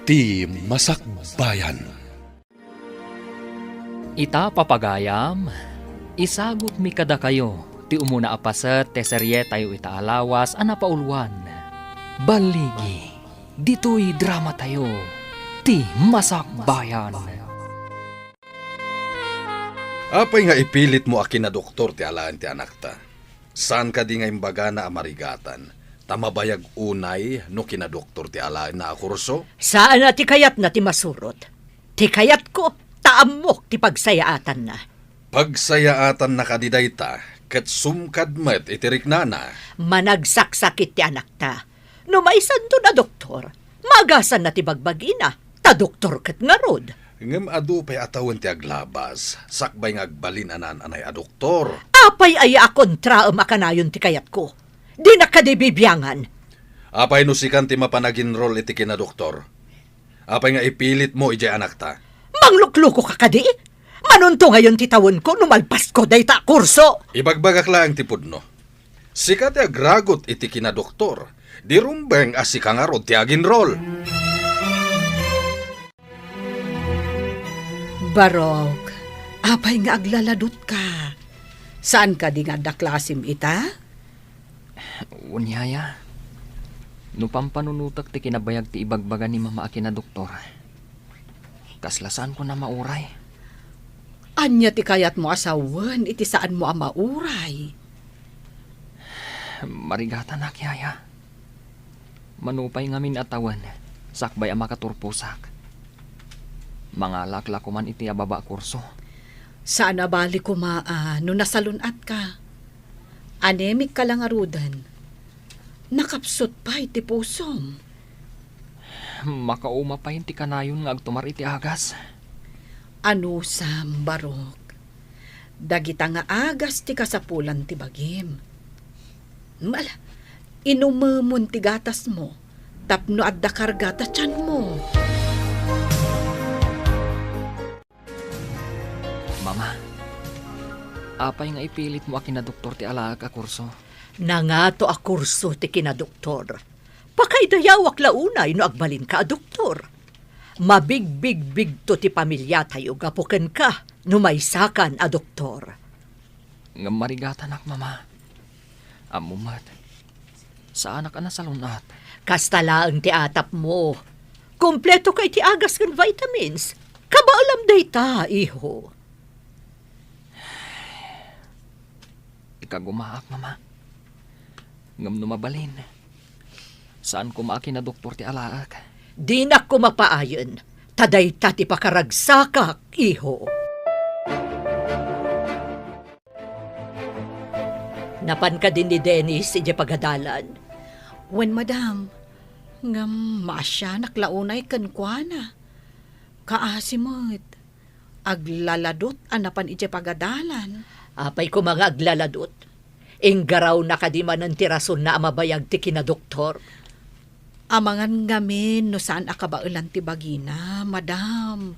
Ti Masakbayan. Ita papagayam, isagot mi kada kayo, ti umuna apaset, te serye tayo ita alawas, anapauluan. Baligi, dito'y drama tayo, ti Masakbayan. Apay nga ipilit mo akin na doktor ti alaan ti anak ta. Saan ka di nga imbaga na amarigatan? Tamabayag unay no kinadoktor ti alaan na kurso? Saan na ti kayat na ti masurot? Ti kayat ko, taamok ti pagsayaatan na. Pagsayaatan na kadiday ta, ket sumkad met itirik na. Managsaksakit ti anak ta. No maisan to na doktor, magasan na ti bagbagina, ta doktor ket nga rod. Ngem adu pay atawan ti aglabas, sakbay nga agbalin anan anay a doktor. Apay ay akontra makanayon ti kayat ko. Di na kadibibyangan. Apay nusikan ti mapanaginrol iti kinadoktor. Apay nga ipilit mo ijay anak ta. Manglukluko ka kadi? Manunto ngayon ti tawon ko numalpas ko day ta kurso. Ibagbagak lang ti pudno. Sikat ti agragot iti kinadoktor. Di rumbeng asikang arod ti aginrol. Barok, apay nga aglaladot ka. Saan ka di nga daklasim ita? Unyaya, no pampanunutak ti kinabayag ti ibagbaga ni mama akin na doktor. Kaslasan ko na mauray. Anya ti kayat mo asawan, iti saan mo mauray? Marigatan na kiyaya. Manupay ngamin atawan, sakbay ang makaturpusak. Mga lakla ko man iti ababa kurso. Saan abali ko no nasalunat ka? Anemic ka lang arudan. Nakapsot pa iti pusom. Makauma pa ti kanayon nga agtumar iti agas. Ano sam, Barok? Dagita nga agas ti kasapulan ti bagim. Mala, inumumon ti gatas mo. Tapno adda karga ta tiyan mo. Mama, apay nga ipilit mo akin na doktor ti alaag a kurso. Nangato a kurso ti kinadoktor. Pakaidayawak launay no agbalin ka a doktor. Mabigbig-big to ti pamilya tayo gapuken ka no maisakan a doktor. Nga marigatan ak, mama. Amumat, sa anak na salunat. Kastalaang ti atap mo. Kompleto kay ti agas kan vitamins. Kabaalam day ta, iho. Ikagumaak, mama. Ngam numabalin. Saan ko maakin na doktor ti alaak? Di na ko mapaayon. Taday tati pakaragsakak, iho. Napan ka din ni Dennis, ije pagadalan. Wen madam, ngam masya naklaunay kankwana. Kaasimot, aglaladot anapan ije pagadalan. Apay ko mga aglaladot. Inggaraw na kadiman ng tirason na amabayag ti kinadoktor. Amangan ngamin no saan akabaulan ti bagina, madam.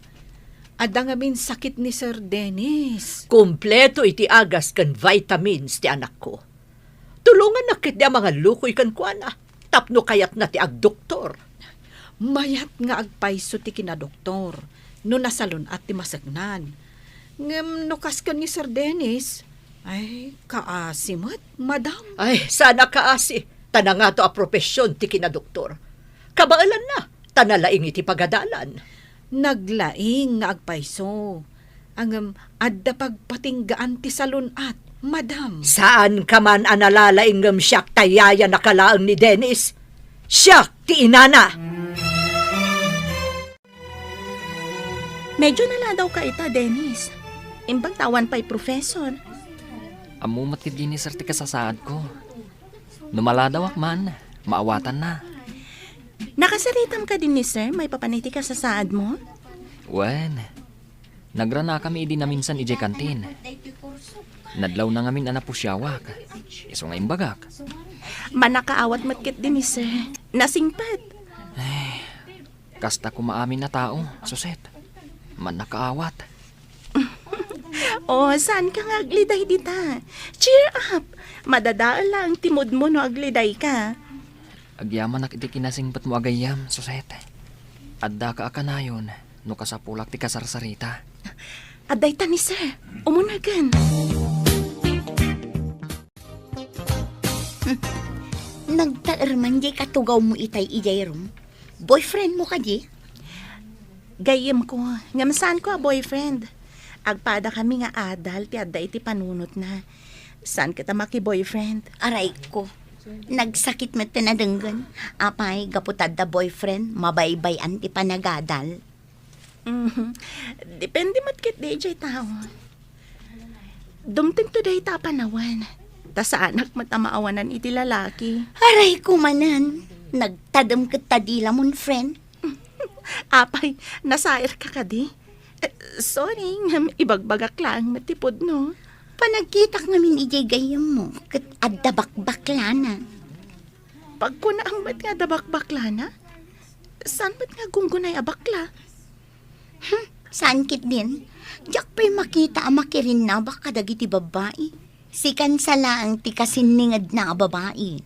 Ada ngamin sakit ni Sir Dennis. Kompleto iti agas kan vitamins ti anak ko. Tulungan na kit di mga lukoy kan kuana. Tapno kayat na ti agdoktor. Mayat nga agpaiso ti kinadoktor. No nasalon at ti masagnan. Ngem no kaskan ni Sir Dennis. Ay, kaasimot, madam. Ay, sana kaasi. Tana nga to a propesyon ti kinadoktor. Kabaalan na. Tanalaing iti pagadalan. Naglaing nga agpaiso. Ang adda pagpatinggaan ti salunat, madam. Saan ka man analalaing siyak tayaya nakalaang ni Dennis? Siyak ti inana. Medyo nala daw ka ita, Dennis. Imbang tawan pa'y professor. Amu matid ni sir ti kasasaad ko. Numaladawak man, maawatan na. Nakasaritam ka din ni sir, may papaniti ka sa saad mo? Wen, nagrana kami idi na minsan ije kantin. Nadlaw na ngamin anapusyawak. Iso nga imbagak. Manakaawat matkit din ni sir. Nasingpad. Kasta ko maamin na tao, suset. Manakaawat. Oh, saan ka nga agliday dita? Cheer up! Madadaal lang timod mo no agliday ka. Agyaman na iti kinasingpat mo agayam, suset. Adda ka akanayon, no kasapulak ti kasarsarita. Aday ta ni sir. Umunagan. Nagtaarman di katugaw mo itay ijay rom. Boyfriend mo ka di? Gayem ko. Ngamasan ko a boyfriend. Agpada kami nga adal ti adda iti panunot na. San kita maki-boyfriend? Aray ko. Nagsakit mo tinadenggan. Apay, gaputad da boyfriend, mabaybay-an ti panagadal. Depende matkit di jay tao. Dumting to day tapanawan. Ta sa anak matamaawanan iti lalaki. Aray ko manan. Nagtadam kita dila mon friend. Apay, nasair ka kadi. Sorry, ibagbagak lang matipod no. Panagkitak namin ijay gayam mo. Kat adabak-baklana. Pag kuna ang ba't nga dabak-baklana? Saan ba't nga gunggunay abakla? Saan kit din? Diyak pa'y makita ang makirin na baka dagiti babae. Sikan sala ang tikasiningad na babae.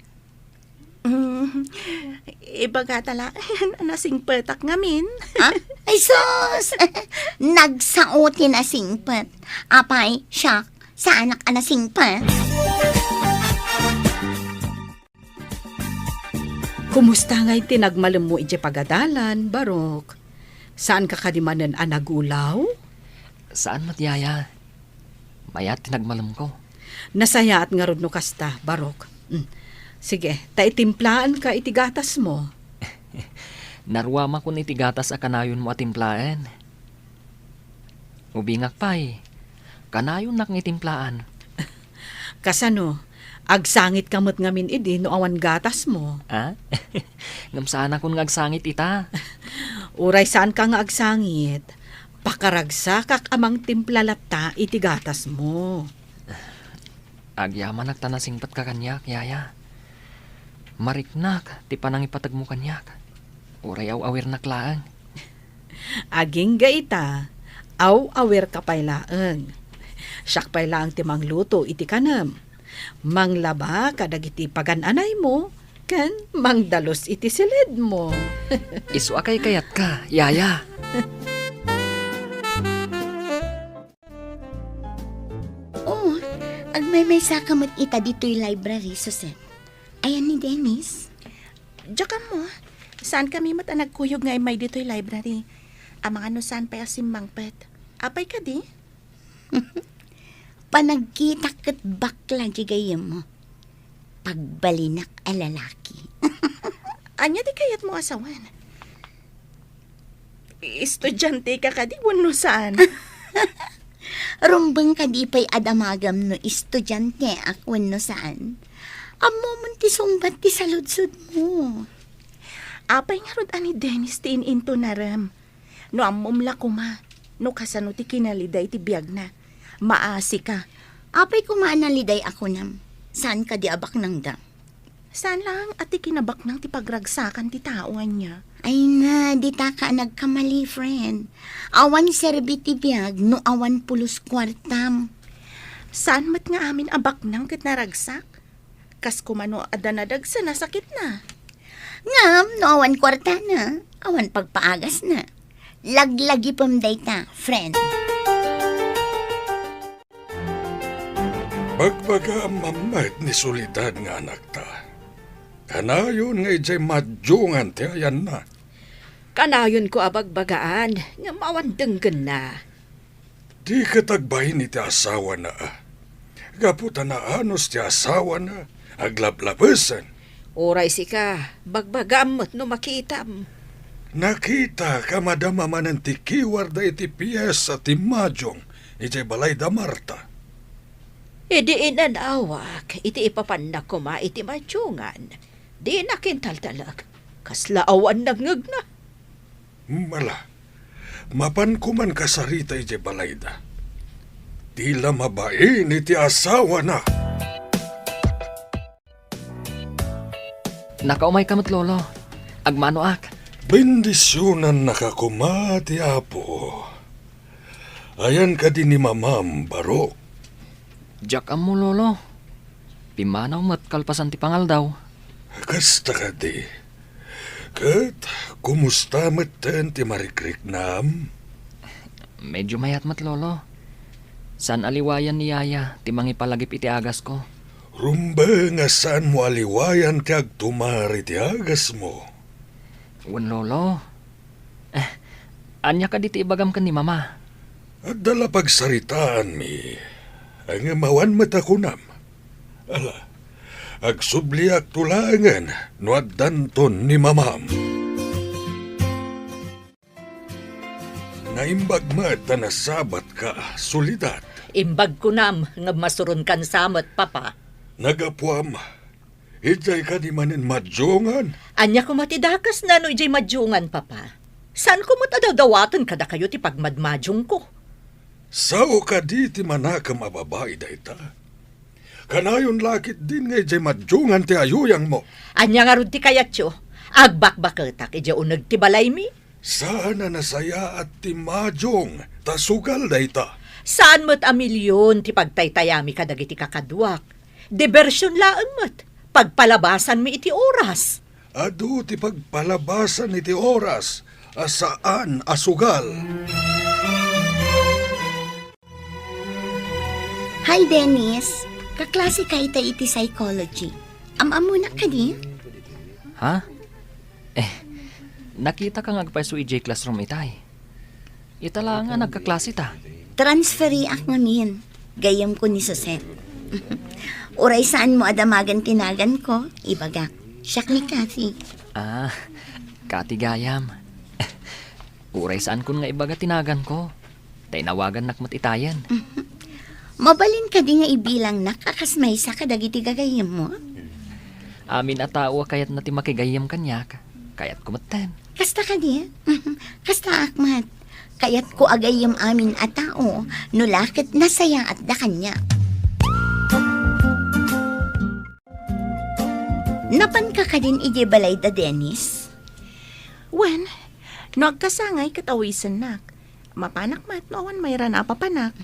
Ibaga tala, nasing petak ngamin. Ha? Ay sus! Nagsaotin na singpet. Apay, siyak, sa anak na singpet. Kumusta nga'y tinagmalam mo iti pagadalan, Barok? Saan ka kadimanan anagulaw? Saan matyaya? Mayat tinagmalam ko. Nasaya at nga rod no kasta, Barok. Sige, taitimplaan ka itigatas mo. Narwama ko ni tigatas a kanayon mo atimplaen. Ubingak pa'y, kanayon nak ngitimplaan. Kasano, agsangit kamot ngamin idi no awan gatas mo. Ha? Ngamsaan akong ngagsangit ita. Uray saan ka nga agsangit? Pakaragsa kak amang timplalata itigatas mo. Agyaman nagtanasingpat ka kanyak, yaya. Mariknak, ti panang ipatag mo kanyak. Uray awir naklaang. Aging gaita, awir ka paylaang. Siyak paylaang ti mangluto iti kanam. Manglaba kadag iti pagananay mo, kan mangdalos iti silid mo. Isu akay kayat ka, yaya. Oo, agmay-may sakamot ita dito'y library, Susan. Ayan ni Dennis. Diyan mo, saan kami mata nagkuyog nga may dito'y library? Ang mga no saan pa asimbang pet. Apay ka di? Panagkita kat bakla di gayam mo. Pagbalinak a lalaki. Anya di kayat mo asawan? Estudyante ka kadi wano saan? Rumbang kadi pa'y adamagam no estudyante ak wano saan? Amo man ti sumbat ti saludsud mo. Apay nga rod ani Dennis ti ininto na ram. No amumla kuma. No kasano ti kinaliday ti biyag na. Maasi ka. Apay kumaanaliday ako nam. Saan ka di abak nang dam? Saan lang at ti kinabak nang ti pagragsakan ti taoan niya? Ay na, di ta ka nagkamali, friend. Awan serbi ti biyag no awan pulos kwartam. Saan mat nga amin abak nang kat naragsak? Kas kumano adanadag sa nasakit na. Ngam, no awan kwarta na. Awan pagpaagas na. Laglagi pam dayta, friend. Bagbaga mamat ni Soledad nga anak ta. Kanayon nga ijay madyungan ti ayan na. Kanayon ko abagbagaan, nga mawandenggan na. Di katagbay ni ti asawa na Gaputa na anos ti asawa na. Aglablabesan. Oray si ka, bagbagamot no makitam. Nakita ka madama manan ti kiwar da iti piyesa ti madyong. Ijay balay da Marta. Di inanawak, iti ipapandak ko ma iti madyungan. Di nakintaltalag, kaslaawan nagngag na. Mala, mapan kuman kasarita ije balayda. Tila mabain iti asawa na. Nakaumay kamot lolo. Agmano ak. Bendisyonan nakakumati apo. Ayan ka din ni Mamam Barok. Jak mo lolo. Pimanaw mat kalpasan ti pangal daw. Kasta ka di. Kat, kumusta matan ti Marikrik nam? Medyo mayat mat lolo. San aliwayan ni Yaya, ti mangipalagip iti agas ko. Rumba nga saan mo aliwayan ti agtumari ti agas mo? Wan lolo. Anya ka diti ibagam ka ni mama. At dala pagsaritaan mi, ang amawan matakunam. Ala, agsubliak tulangan no addanton ni mamam. Naimbag mata na sabat ka, sulidat. Imbag ko nam, nga masuron kan samot, papa. Nagapuam, ijay ka di manin madjongan. Anya ko matidakas na no ijay madyungan, papa. Saan ko matadawdawatan kada kayo ti pagmadmadyong ko? Sao ka di ti manakam a babae dayta? Kanayon lakit din nga ijay madjongan ti ayuyang mo. Anya nga rod ti kayatyo, agbakbaketak ijay unag ti balay mi. Sana nasaya at ti madyong, tasugal dayta. Saan mo't a milyon ti pagtaytayami kadagiti kakadwak? Diversyon laang mo't, pagpalabasan mi iti oras. Adu ti pagpalabasan iti oras, asaan asugal. Hi, Dennis. Kaklase ka iti psychology. Amamu na ka di? Ha? Nakita ka nga agpaiso ijay classroom itay. Itala nga nagkaklase ta. Transferi ak ngamin. Gayam ko ni Suset. Uray saan mo adamagan tinagan ko? Ibagak. Siyak ni Cathy. Kati gayam. Uray saan kun nga ibaga tinagan ko. Tay nawagan nakmat itayan. Mabalin ka di nga ibilang nakakasmay sa kadagiti gagayam mo. Amin at tao kayat na ti makigayam kanyak. Kayat kumatan. Kasta ka di? Kasta akmat. Kayat ko agayam amin at tao. Nulakit nasaya at da kanya. Napan ka din ije balay da Dennis? Wen, nagkasangay katawisan nak. Mapanak mat noon mayra na papanak.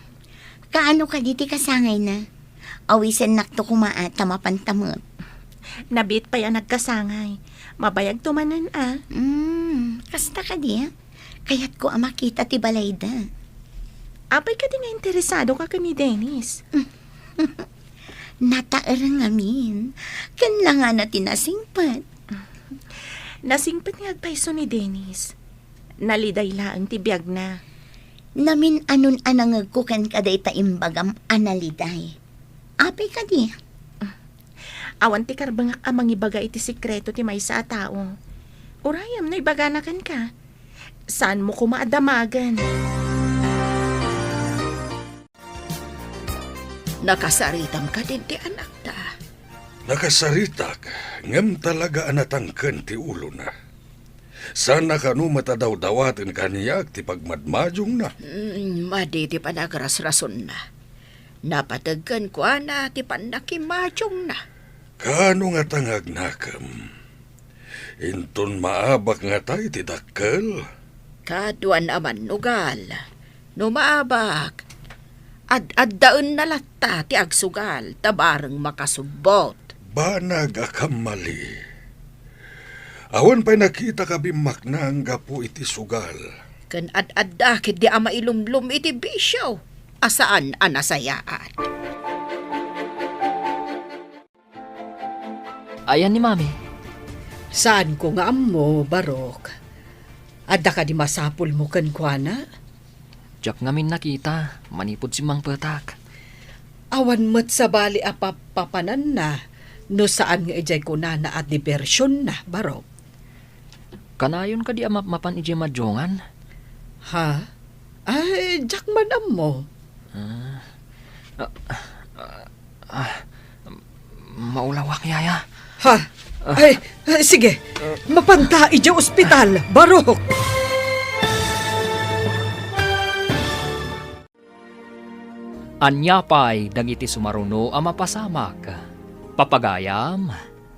Kaano ka diti kasangay na? Awisan nakto kumaat tamapantamot. Nabit pa yan nagkasangay. Mabayag tumanan Kasta ka di? Kayat ko makita ti balay da. Apay ka di nga interesado ka ni Dennis. Nataarang amin. Kanlangan na tinasingpat. Nasingpat nga agpaiso ni Dennis. Naliday laang tibiyag na. Namin anon anangag ko kan kaday ta imbagam analiday. Apay ka di? Awan ti karbangak amang ibaga iti sikreto ti may sa tao. Urayam na ibaganakan ka. Saan mo kumaadamagan? Nakasaritam ka din ti anak ta. Nakasaritak, ngam talaga anatangken ti ulo na. Sana kanu matadaw-dawatin kaniyak ti pagmadmadyong na. Madi ti panagras-rason na. Napatagkan ko na ti panakimadyong na. Kano nga tangag nakam? Inton maabak nga tayo ti dakkel. Kaduan aman nugal. Numaabak. Ad-daon na latta ti agsugal tabareng makasubot. Banag akam mali. Awan pa'y nakita ka bimak na ang gapo iti sugal. Kan ad-adakit di ama ilumlum iti bisyo. Asaan anasayaan? Ayan ni mami. Saan ko nga mo, Barok? Adda ka di masapul mo kan kuana? Diyak ngamin nakita. Manipod si Mang Petak. Awan mo't sa bali apapapanan na. No saan nga ijay ko na at diversyon na, Barok? Kanayon ka di mapan ije madjongan? Ha? Ay, jakman mo. Maulawak yaya. Ha? Ay, sige. Mapanta ije ospital, Barok. Anyapay dagiti sumaruno a mapasamak. Papagayam,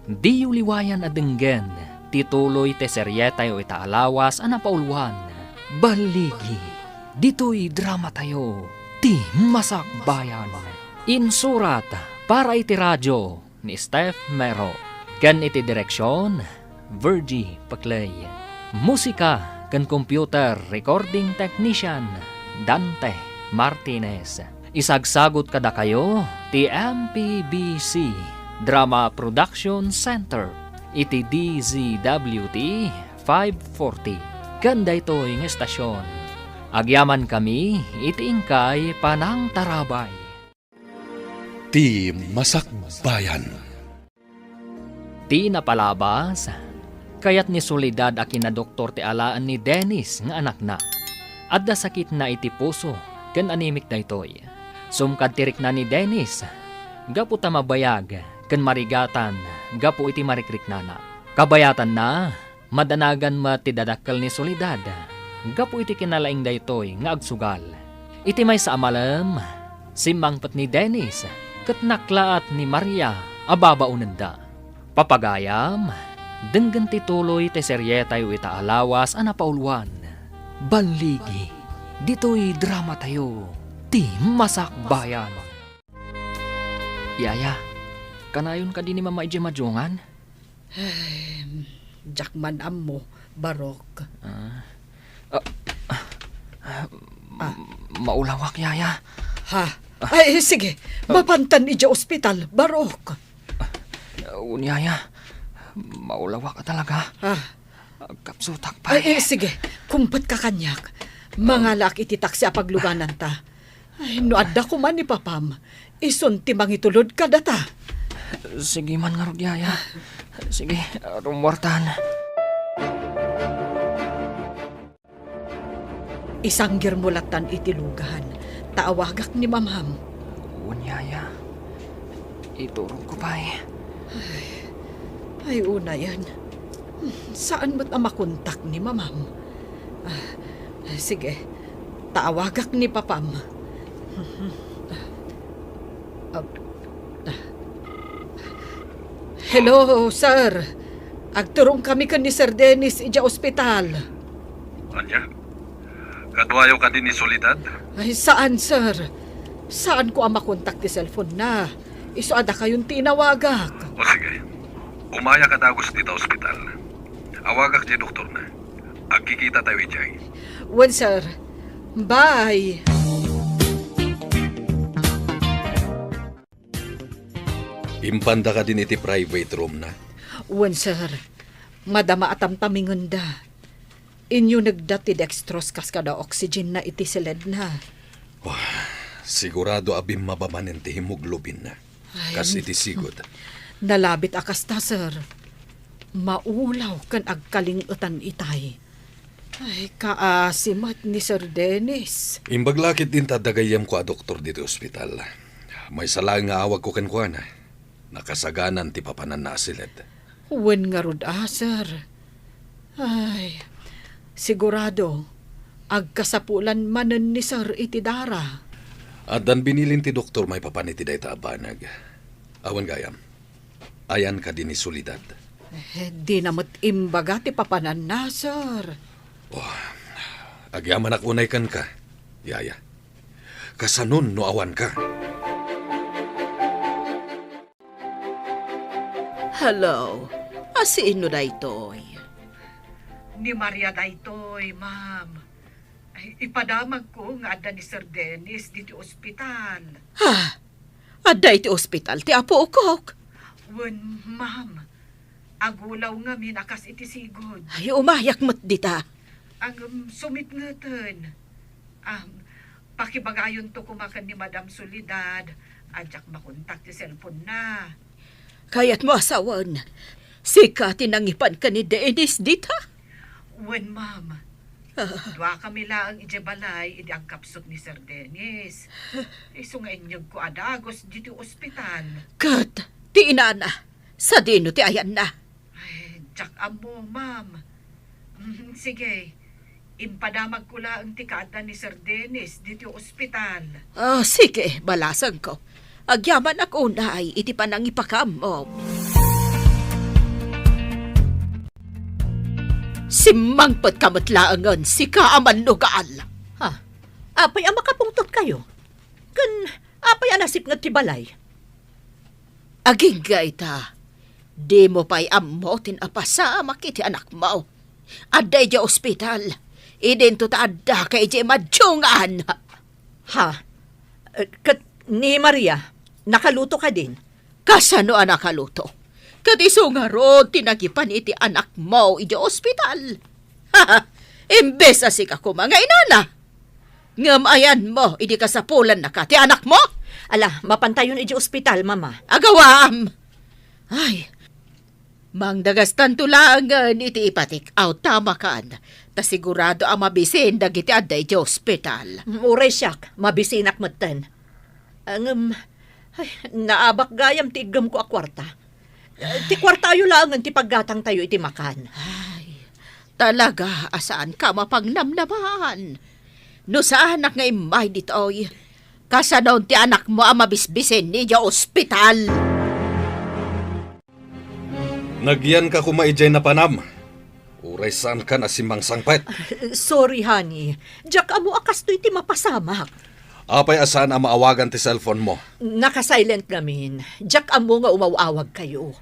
di uliwayan adenggen, tituloy te seryetay o itaalawas a napauluan. Baligi, dito'y drama tayo, ti Masakbayan. Insurat para iti radyo ni Steph Mero. Ken iti direksyon Virgie Paklay. Musika kan computer recording technician Dante Martinez. Isagsagot kada kayo ti MPBC Drama Production Center iti DZWT 540. Ganda ito yung estasyon. Agyaman kami iti ingkay Panang Tarabay. Ti Masakbayan. Ti napalabas, kayat ni Soledad akin na doktor ti alaan ni Dennis nga anak na. Adda sakit na iti puso, ken animik na itoy. Sumkad tirik na ni Dennis, gapu ta mabayag, ken marigatan, gapu iti marikriknana. Kabayatan na, madanagan matidadakkel ni Soledad, gapu iti kinalaing da itoy nga agsugal. Iti may sa amalam, simangpat ni Dennis, ket naklaat ni Maria, ababaunanda. Papagayam, denggan tituloy te serye tayo itaalawas ana pauluan. Banligi, dito'y drama tayo, ti Masakbayan. Yaya, kanayon ka din ni Mama Ije Majongan? Jakman ammo, Barok. Maulawak, Yaya. Ha? Ay, sige. Mapantan ija ospital, Barok. Yaya, maulawak ka talaga. Ha? Kapsutak pa. Ay, sige. Kumpat ka kanyak. Mga laki iti taksi apagluganan ta. Ay, no adda ko man ni Papam. Ison ti mangitulod ka data. Sige man nga rod, Yaya. Sige, rumwartan. Isang girmulatan iti lugahan. Taawagak ni Mamam. Yaya, iturong ko pa eh. Ay, una yan. Saan mo't makontak ni Mamam? Sige, taawagak ni Papam. Hello, sir. Agturong kami kan ni Sir Dennis ija ospital. Anya? Kadwayo ka din ni Soledad? Ay, saan, sir? Saan ko ang makontak ti cellphone na? Iso ada kayong tinawagak. O sige, umaya ka dagos dito ospital. Awagak di doktor na. Agkikita tayo ijay. Well, sir. Bye. Impanda ka din iti private room na. Well, sir. Madama atam tamingunda. Inyo nagdati dextrose kas kada oxygen na iti silid na. Sigurado abim mabamanin ti hemoglobin na. Kas iti sigod. Nalabit akas ta, sir. Maulaw kan agkalingutan itay. Ay, kaasimat ni Sir Dennis. Imbaglakit din tadagayam ko a doktor dito ospital. May salang nga awag ko kenkwana. Nakasaganan ti papanan na asilid. Wen nga rod, sir. Ay, sigurado, agkasapulan manen ni Sir iti dara. At dan binilin ti doktor may papaniti day taabanag. Awan gayam, ayan ka din ni Soledad. Di namot imbaga ti papanan na, sir. Agyaman unay kan ka, Yaya. Kasanon no awan ka. Hello, asiin no daytoy? Ni Maria daytoy, ma'am. Ay, ipadamag ko nga adda ni Sir Dennis dito ospital. Ha? Adda iti ospital ti apo ukok. Wen, ma'am. Agulaw nga minakas iti sigod. Ay, umayak mo't dita. Ang sumitngeten. Pakibagayon to kumakan ni Madam Soledad. Adyak makontak ti cellphone na. Kaya't mo asawan. Sika tinangipan ka ni Dennis dita. Wen, ma'am. Dua kami lang ijabalay idi ang kapsot ni Sir Dennis. Iso nga inyog ko adagos dito ospital. Kat, ti inana. Sa dino ti ayan na. Ay, jak amo, ma'am. Sige, impadamag ko lang ti kaada ni Sir Dennis dito ospital. Sige, balasan ko. Agyaman ako na ay iti panangipakam mo. Simangpot kamatlaangan si kaaman lugaal. Ha? Apay ang makapungtot kayo? Kan, apay ang nasip nga tibalay? Aging gaita. Di mo pa'y amotin apasama kiti anak mo. Aday di ospital. Idin to taadda kay di madjungan. Ha? Kat ni Maria, nakaluto ka din? Kasano ang nakaluto? Kat iso nga ron, tinagipan iti anak mo iti ospital. Ha? Imbes asik ako mga inana. Ngamayan mo, idi kasapulan na ka, ti anak mo? Ala, mapantayon iti ospital, mama. Agawam! Ay, mangdagastan tulangan iti ipatik out tama kan. Ta sigurado ang mabisin dagiti adda iti ospital. Uray siyak, mabisinak matan. Ang, naabak gayam ti igam ko a kwarta. Ti kwarta ayo langan ti paggatang tayo iti makan. Ay, talaga, asaan ka mapangnamnaman? No sa anak nga imay ditoy, kasanaw ti anak mo ang mabisbisin ni di ospital. Nagyan ka kumaijay na panam. Uray saan ka na simang sangpet. Sorry, honey. Jack, amo akas to iti mapasamak. Apay asaan ang maawagan ti cellphone mo. Naka-silent namin. Jack, amo nga umawawag kayo.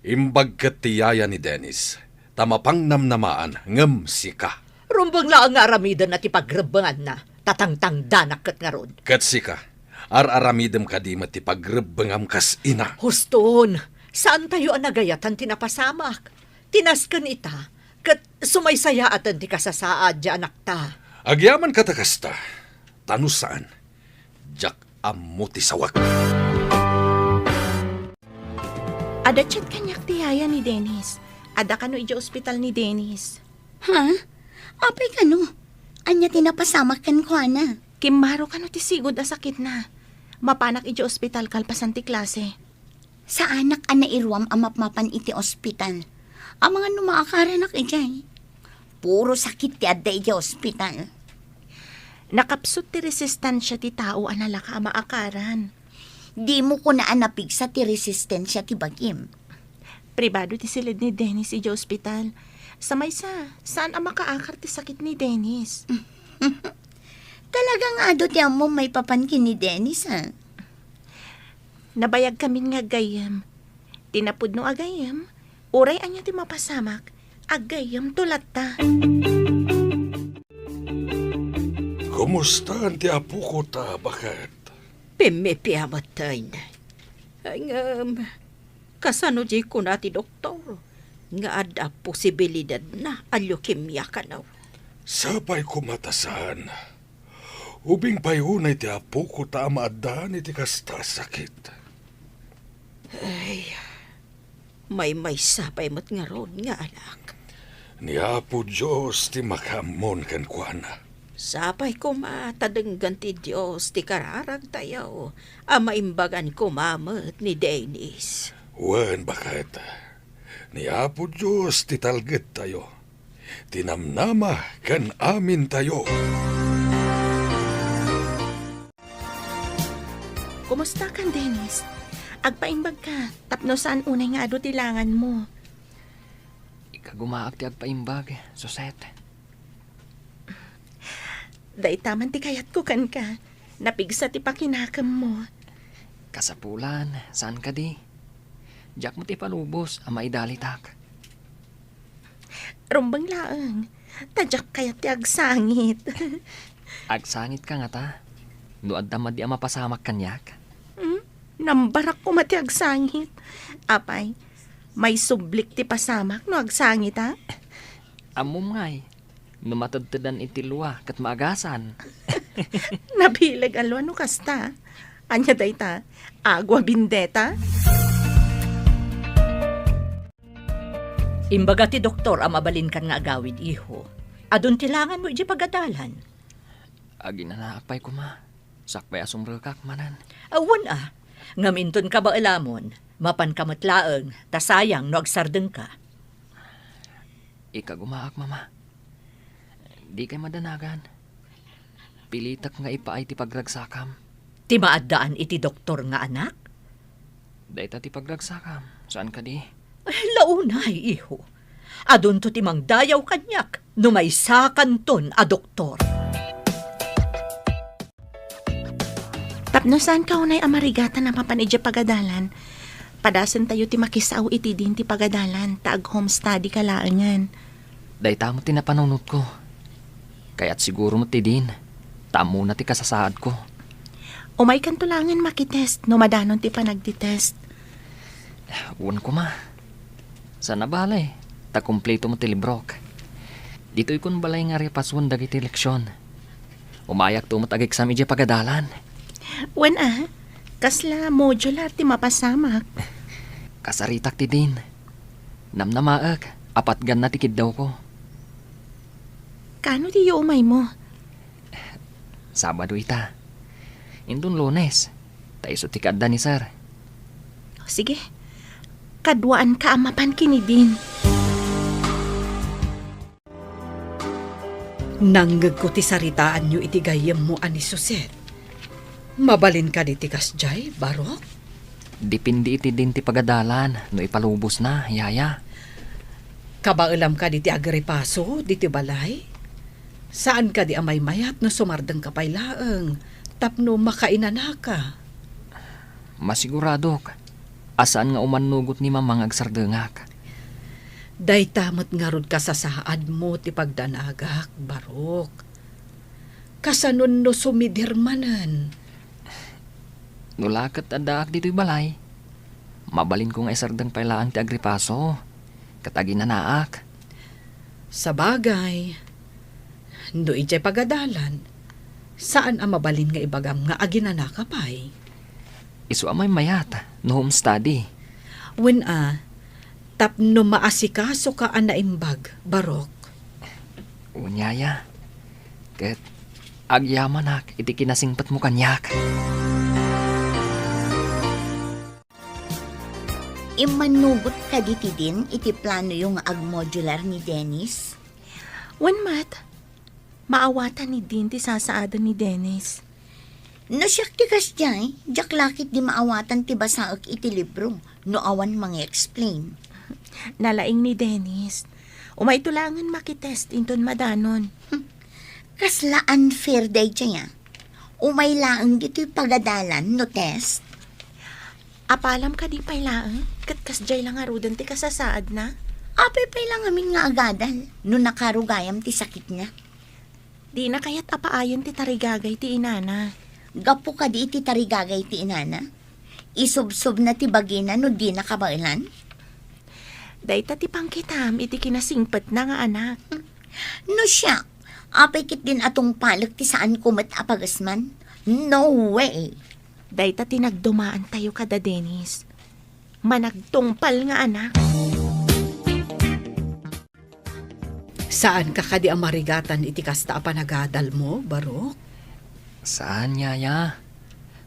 Imbag kat tiyaya ni Dennis. Tamapang namnamaan ngem sika. Rumbang laang nga aramidan na ti pagrebangan na. Tatangtang danak kat nga ron. Kat sika. Ar-aramidem ka di mati pagrebengam kas ina. Huston, saan tayo ang nagayatan tinapasamak? Tinaskan ita, kat sumaysaya atan ti kasasaad di anak ta. Agyaman katakasta. Tano saan? Jak amuti sawak. Ada chat kanyak tiyaya ni Dennis. Ada kano iti ospital ni Dennis. Ha? Apay ka no? Anya tinapasamak kan ko na. Kimaro kano ti sigod a sakit na. Mapanak iti ospital kalpasan ti klase. Sa anak ana irwam amapmapan iti ospital. Ang mga numaakaranak ijay. Puro sakit ti adda iti ospital. Nakapsot ti resistansya ti tao analaka maakaran. Di mo ko na anapig sa ti resistensya ti bagim. Pribado ti silid ni Dennis iti ospital. Samay saan ang makaakar ti sakit ni Dennis? Talagang ado ti amo may papankin ni Dennis ha. Nabayag kami nga agayam. Tinapud no agayam, uray anya ti mapasamak, agayam tulat ta. Kumusta ang ti apo ko ta? Bakit? Pimipiamatan. Ay kasano di ko na ti doktor? Nga ada posibilidad na leukemia ka na. Sapay kumatasan. Ubing payunay ti apo ko ta maadaan iti kasta sakit. Ay, may sapay mo't nga ron nga anak. Ni Apo Diyos ti makamon kan kuana. Sapay ko matadenggan ti Diyos ti kararag tayo. Amaimbagan ko mamat ni Dennis. Wen bakit? Ni Apo Diyos ti talget tayo. Tinamnama kan amin tayo. Kumusta kan Dennis? Agpaimbag ka, tapno saan unay nga ado tilangan mo. Ikagumaak ti agpaimbag, Suset. Day taman ti kayat ko kan ka, napigsa ti pakinakam mo. Kasapulan, saan ka di? Diyak mo ti palubos, ang maidalitak. Rumbang laang, tadyak kayat ti agsangit. Agsangit ka nga ta. Nuad tamad di ang mapasamak kanyak. Nambarak ko mati agsangit. Apay, may sublik ti pasamak no agsangit ha? Amom ngay, numatadtadan iti luwa kat maagasan. Nabilag alwa no kasta. Anya day ta, agwa bindeta. Imbaga ti doktor ang mabalin kan nga agawid, iho. Adun tilangan mo iji pagadalan. Agi na naapay ko ma. Sakpay asumrel kak manan. Awan ngaminton ka ba alamon? Mapan kamatlaeng, tasayang no agsardeng ka. Ikagumaak mama. Di kay madanagan. Pilitak nga ipaay ti pagragsakam. Ti maadaan iti doktor nga anak? Dahita ti pagragsakam. Saan ka di? Ay, launay, iho. Adun to ti mangdayaw kanyak, no may sakanton a doktor. Tapno saan ka unay amarigatan na mapanidya pagadalan? Padasan tayo ti makisaw iti din ti pagadalan, taag home study kalaangan. Day tamo tinapanunot ko. Kaya't siguro mo ti din. Tamo na ti kasasaad ko. Umay kan tulangan makitest, no madanon ti panagtitest. Uwan ko ma. Sana balay. Ta kumpleto mo ti librok. Dito'y kun balay nga repaswan dagiti leksyon. Umayak to mo tag-exam iti pagadalan. Wen kasla modular ti mapasamak. Kasaritak ti din. Namnamaak. Apat gan na tikid daw ko. Kano ti umay mo? Sabado ita. Indun Lunes. Taiso ti kadda ni sir. Sige, kadwaan ka amapan kini din. Nanggag ko ti saritaan nyo iti gayem mo ani Suset. Mabalin ka di ti kasjay, Barok? Dipindi iti din ti pagadalan. No ipalubos na, yaya. Kabailam ka di ti agripaso, di ti balay? Saan ka di amay mayat no sumardeng kapay laeng, tapno makainana ka? Masiguradok. Asaan nga umanugot ni mamang agsardengak. Day tamot nga rod ka sa saad mo ti pagdanagak, Barok. Kasanon no sumidirmanan. Nulakat adaak dito'y balay. Mabalin ko nga isardeng pailaan ti agripaso. Katagi na naak. Sa bagay, no ijay pagadalan, saan ang mabalin nga ibagam nga aginana ka pa'y? Isu amay mayat. No home study. When tapno maasikaso ka anaimbag, Barok. Unyaya. Ket agyaman ak iti kinasingpat mo kanyak. Imanugot ka diti din iti plano yung ag-modular ni Dennis. Wen mat, maawatan ni din ti sasaada ni Dennis. No siyak ti kasjay, jak lakit di maawatan ti basaak iti libro, no awan explain. Nalaing ni Dennis. Umay tulangan makitest inton madanon. Kasla unfair day siya. Umay laang dito'y pagadalan no test. Apalam ka di pailaan, kat kasjay lang arudan ti kasasaad na. Apay lang amin nga agadal, no nakarugayam ti sakit niya. Di na kaya't apaayon ti tarigagay ti inana. Gapo ka di iti tarigagay ti inana. Isubsob na ti bagina no di nakabailan. Dayta ti pangkitam iti kinasingpet na nga anak. No siya, apay kit din atong palak ti saan kumat apagasman. No way. Dayta tinagdumaan tayo kada Dennis. Managtungpal nga anak. Saan ka kadi amarigatan iti kasta apanagadal mo, Barok? Saan yaya?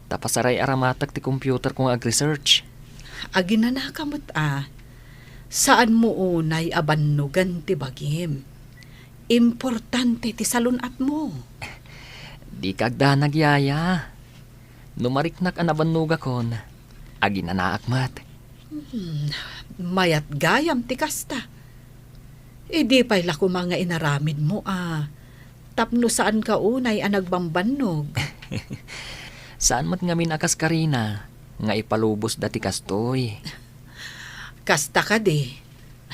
Tapasaray aramatak ti computer kong ag-research. Aginana kamot Saan mo unay abannugan ti bagim? Importante ti salunat mo. Di kagda nagyaya. Numariknak ang abanuga kon. Aginanaak mat. Mayat gayam ti kasta. Idi pa'y lako mga inaramid mo Tapno saan ka unay nagbambannog? Saan mat ngamin akas karina? Nga ipalubos dati kastoy. Kasta ka di.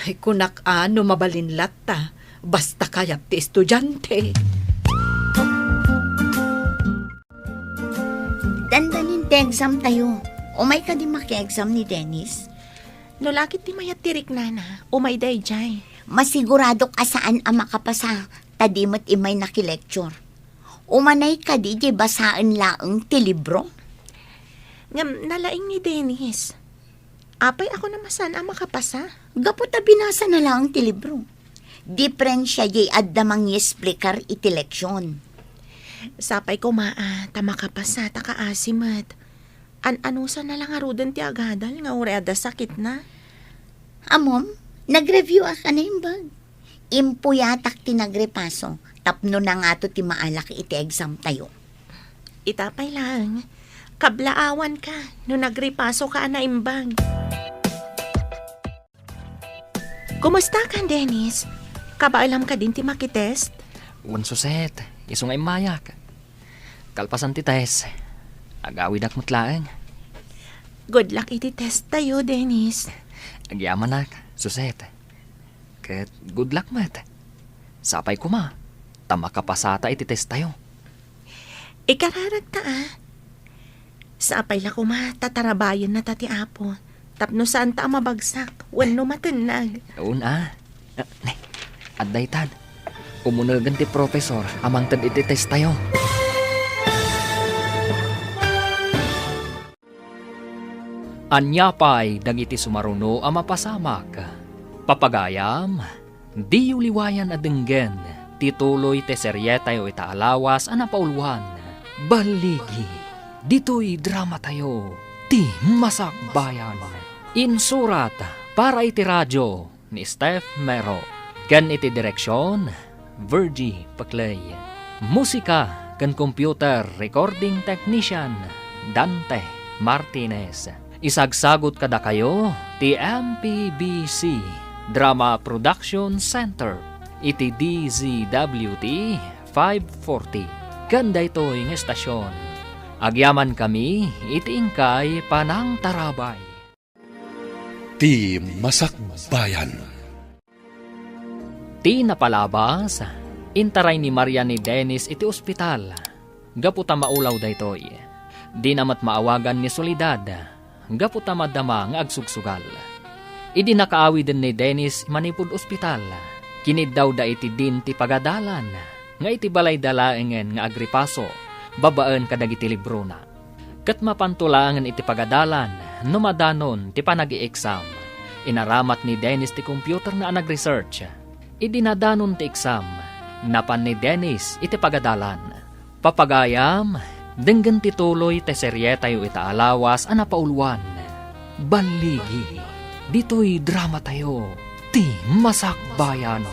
Ay kunak ano mabalinlat ta. Basta kayat ti estudyante. Dandanin ti exam tayo. Umay ka di maki-exam ni Dennis. No lakit ti mayat tirik nana, umay day jay. Masigurado ka saan ang makapasa. Tadimot imay nakilecture. Umanay ka di basaan laeng ti libro. Ngam nalaing ni Dennis. Apay ako namasan ang makapasa. Gapo ta binasa na lang ti libro. Diferensya jay addamang yesplikar iti leksyon. Sapay ko ta makapasa ta kaasimat. Anusa na lang arudan ti agadal nga ureada sakit na. Amom, nag-review ka na yung bag. Impuyatak ti nagrepaso. Tapno na nga to ti maalak iti exam tayo. Itapay lang. Kablaawan ka no nagrepaso ka na imbag. Kumusta ka, Dennis? Kabailam ka din ti makitest? Wan suset. Isong ay mayak. Kalpasan ti tes. Agawid ak mutlaeng. Good luck iti test tayo, Dennis. Agyaman nak, Suset. Ket good luck mat. Sapay kuma. Tama kapasata iti test tayo. Ikararag ta Sapay la kuma, tatarabayan na tati apo. Tapno saan ta mabagsak, wano matinag. Una. Adday tad. Umunagan ti profesor, amang tad iti test tayo. Anyapay dagiti sumaruno a mapasamak. Papagayam, di uliwayan adenggen, tituloy te serye tayo itaalawas a napauluan. Baligi, dito'y drama tayo, ti masakbayan. Insurat para iti radyo ni Steph Mero. Ken iti direksyon, Virgie Paclay. Musika ken computer recording technician, Dante Martinez. Isagsagot kada kayo, ti MPBC Drama Production Center, iti DZWT 540. Ganda ito yung estasyon. Agyaman kami, iti ingkay Panang Tarabay. Ti Masakbayan. Ti napalabas, intaray ni Maria ni Dennis iti ospital. Gaputa maulaw daytoy. Di namat maawagan ni Soledad. Gaputa madama nga agsugsugal. Idi nakaawi din ni Dennis manipud ospital. Kinid daw da iti din ti pagadalan. Nga iti balay dalaengen nga agripaso. Babaan kadagiti libro na. Kat mapantulangan iti pagadalan. Numadanon ti panagi-exam. Inaramat ni Dennis ti computer na nag-research. Idi nadanon ti exam. Napan ni Dennis iti pagadalan. Papagayam, denggan tituloy te serye tayo itaalawas a napauluan. Baligi, dito'y drama tayo, ti masakbayan.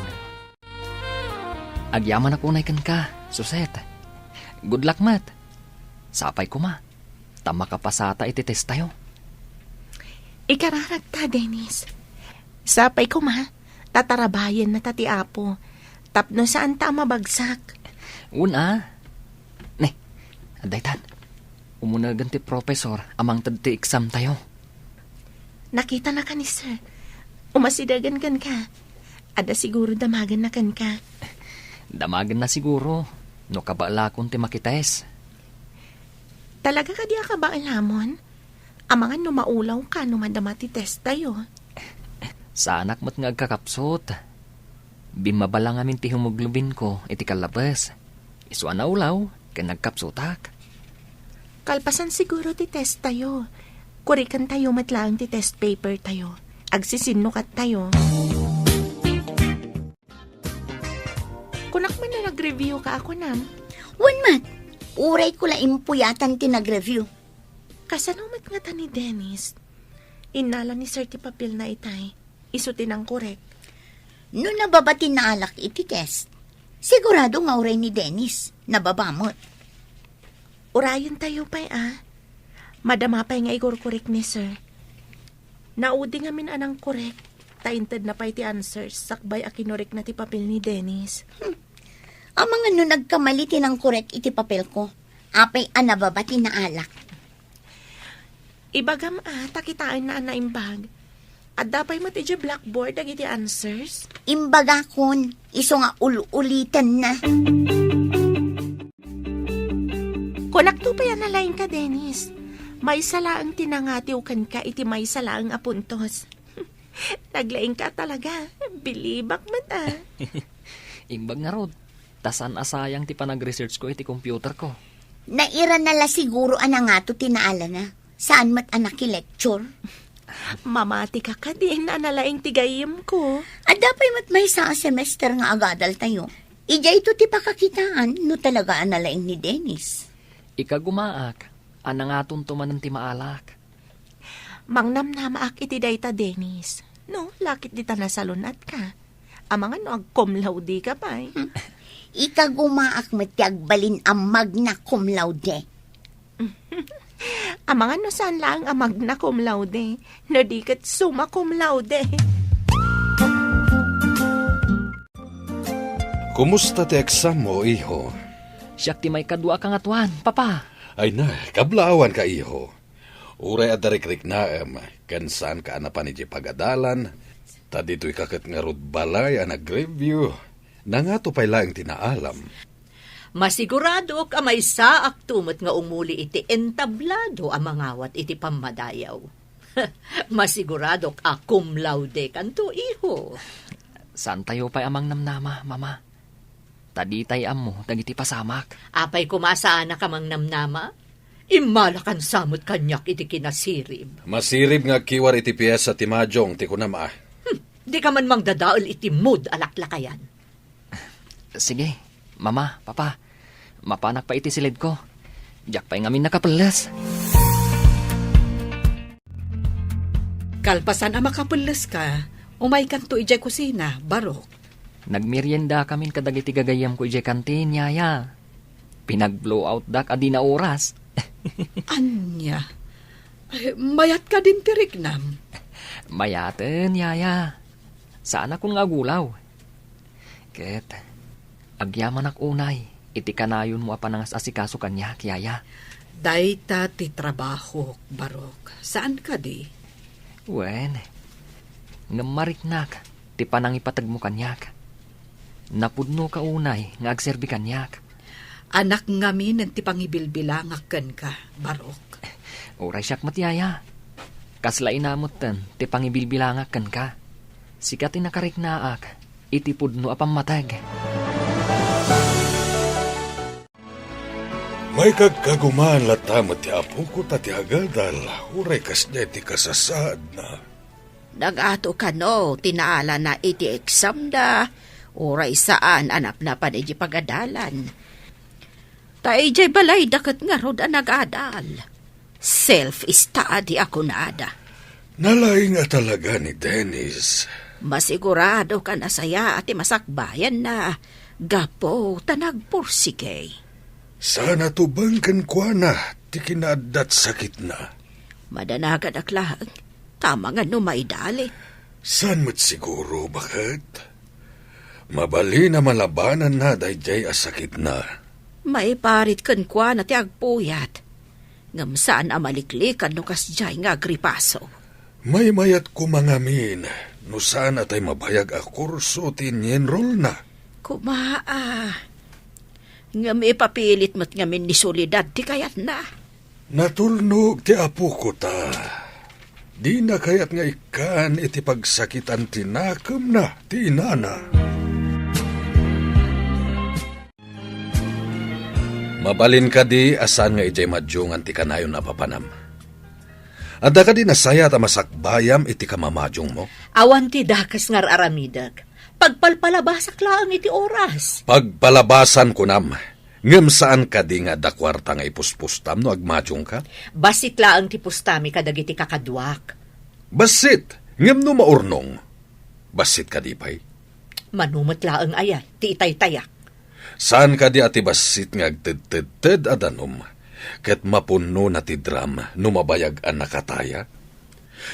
Agyaman na kunay kan ka, Suset. Good luck, mat. Sapay ko ma. Tama kapasata iti test tayo. Ikararag ta, Dennis. Sapay ko ma, tatarabayan na tati apo. Tapno saan ta mabagsak. Una, aday tan, umunagan ti profesor, amang tad ti exam tayo. Nakita na ka ni sir. Umasidagan kan ka. Ada siguro damagan na kan ka. Damagan na siguro, no kabalakon ti makites. Talaga ka diya ka ba alamon? Amangan no maulaw ka no madama ti test tayo. Sa anak mo't nga agkakapsot. Bimabala ngamin ti hemoglobin ko, iti kalabas. Iswa na ulaw, kaya nagkapsutak. Kalpasan siguro ti test tayo. Kurikan tayo matlaang ti test paper tayo. Agsisinukat tayo. Kunak man na nag-review ka ako nam. Wan uray ko la impuyatan ti nag-review. Kasanumat nga ta ni Dennis. Inala ni Sir ti papel na itay. Isutin ang korek. No nababati na alak iti test, sigurado nga uray ni Dennis, nababamot. Urayon tayo pa'y Madama pa'y nga igor-korek ni Sir. Naudi nga min anang korek. Tainted na pa'y ti answers, sakbay akinorek na ti papel ni Dennis. Ang mga no nagkamali tinang korek iti papel ko, apay nababati na alak. Ibagam takitaan na naimbag. At dapay mo ti blackboard ag iti answers. Imbaga kon, iso nga ulitan na. Kunak to pa yan nalain ka, Dennis. May salaang tinangatiw kan ka iti may salaang apuntos. Naglaing ka talaga. Bilibak man Imbag nga rod, tasan asayang ti panag-research ko iti computer ko. Naira nala siguro nga to tinaala na. Saan mat anak lecture? Mamati ka ka din na nalaing tigayim ko. At dapay mat may sa semester nga agadal tayo. Ija ito ti pakakitaan no talaga analaing ni Dennis. Ika gumaak, anangaton tumanan ti maalak. Mangnamnamaak iti dayta, Dennis. No, lakit di ta nasalunat ka. Amangan no ag-cum laude ka pa Ika gumaak mat ti agbalin ang magna cum laude. Amangan no saan lang ang magna cum laude. No di kat summa cum laude. Kumusta ti exam mo, iho? Siyak ti may kadwa kang atuan, papa. Ay na, kablaawan ka, iho. Uray adarikrik naam, kansan ka na pa ni pagadalan, ta dito'y kakat nga rod balay ang nag-review, na nga to pa'y laing tinaalam. Masigurado ka may saak tumot nga umuli iti entablado ang mangawat iti pamadayaw. Masigurado ka cum laude kanto iho. Saan tayo pa'y amang namnama, mama? Taditay amo, dagiti pasamak. Apay kumasaan na kamang namnama? Imalakan samot kanyak iti kinasirib. Masirib nga kiwar iti piyesa ti Majong ti kunama. Di ka man mangdadaol iti mood alaklakayan. Sige, mama, papa, mapanak pa iti silid ko. Diyak pa'y ngamin nakapelas. Kalpasan ang makapulas ka, umay kanto ijay kusina, Barok. Nagmerienda kamin kadagiti gagayam ko ijay kantin, yaya. Pinag-blow out dak adi na oras. Anya, mayat ka din tiriknam. Mayaten, yaya. Saan akong nga gulaw? Ket, agyaman ak unay, iti kanayon mo apanangas asikaso kanya, yaya. Dayta ti trabaho, Barok. Saan ka di? Wen, ngamariknak, ti panangipatag mo kanyak. Napudno ka unay, nga agserbi kanyak. Anak ngamin ang ti pangibilbilangakkan ka, Barok. Oray siyak matyaya. Kasla inamutan, ti pangibilbilangakan ka. Sikat inakariknaak, iti pudno apang matag. May kagkagumaan latamat ti apo ko tati agadal, uray kas ti kasasaad na. Nagato ka no, tinaala na iti exam da, oray saan anap na pa iti pagadalan. Taijay balay dakat nga rod ang nag-adal. Self-study ako na ada. Nalaing nga talaga ni Dennis. Masigurado ka na saya at masakbayan na. Gapo, tanagpursige. Sana tubangkan kwa na, ti kinaadat sakit na. Madanagan aklang, tama nga no maidali. San mo't siguro, bakit? Mabali na malabanan na dayjay asakit na. May parit kan kwa na ti agpuyat. Ngam saan amaliklikan no kasjay nga agripaso. May mayat ko mangamin, no sana tay mabayag a kurso tinyenrol na. Kumaa. Ngam ipapilit mo't ngamin ni Solidad ti kayat na. Natulnog ti apo ko ta. Di na kayat nga ikan iti pagsakitan tinakam na ti inana. Mabalin ka di asan nga ijay madyungan ti kanayon na papanam. Adda ka di nasaya ta masakbayam iti kamamadyong mo. Awan ti dakas ngar aramidag. Pagpalpalabasak lang iti oras. Pagpalabasan ko nam, ngem saan ka di nga dakwarta nga ipuspustam no agmadyong ka? Basit laang ti pustami kadagiti kakadwak. Basit, ngem no maurnong. Basit ka di pa'y? Manumot laang ayay, ti itay-tayak. Saan ka di ati basit nga agted-ted adanom, ket mapuno na ti dram no mabayag ang nakataya?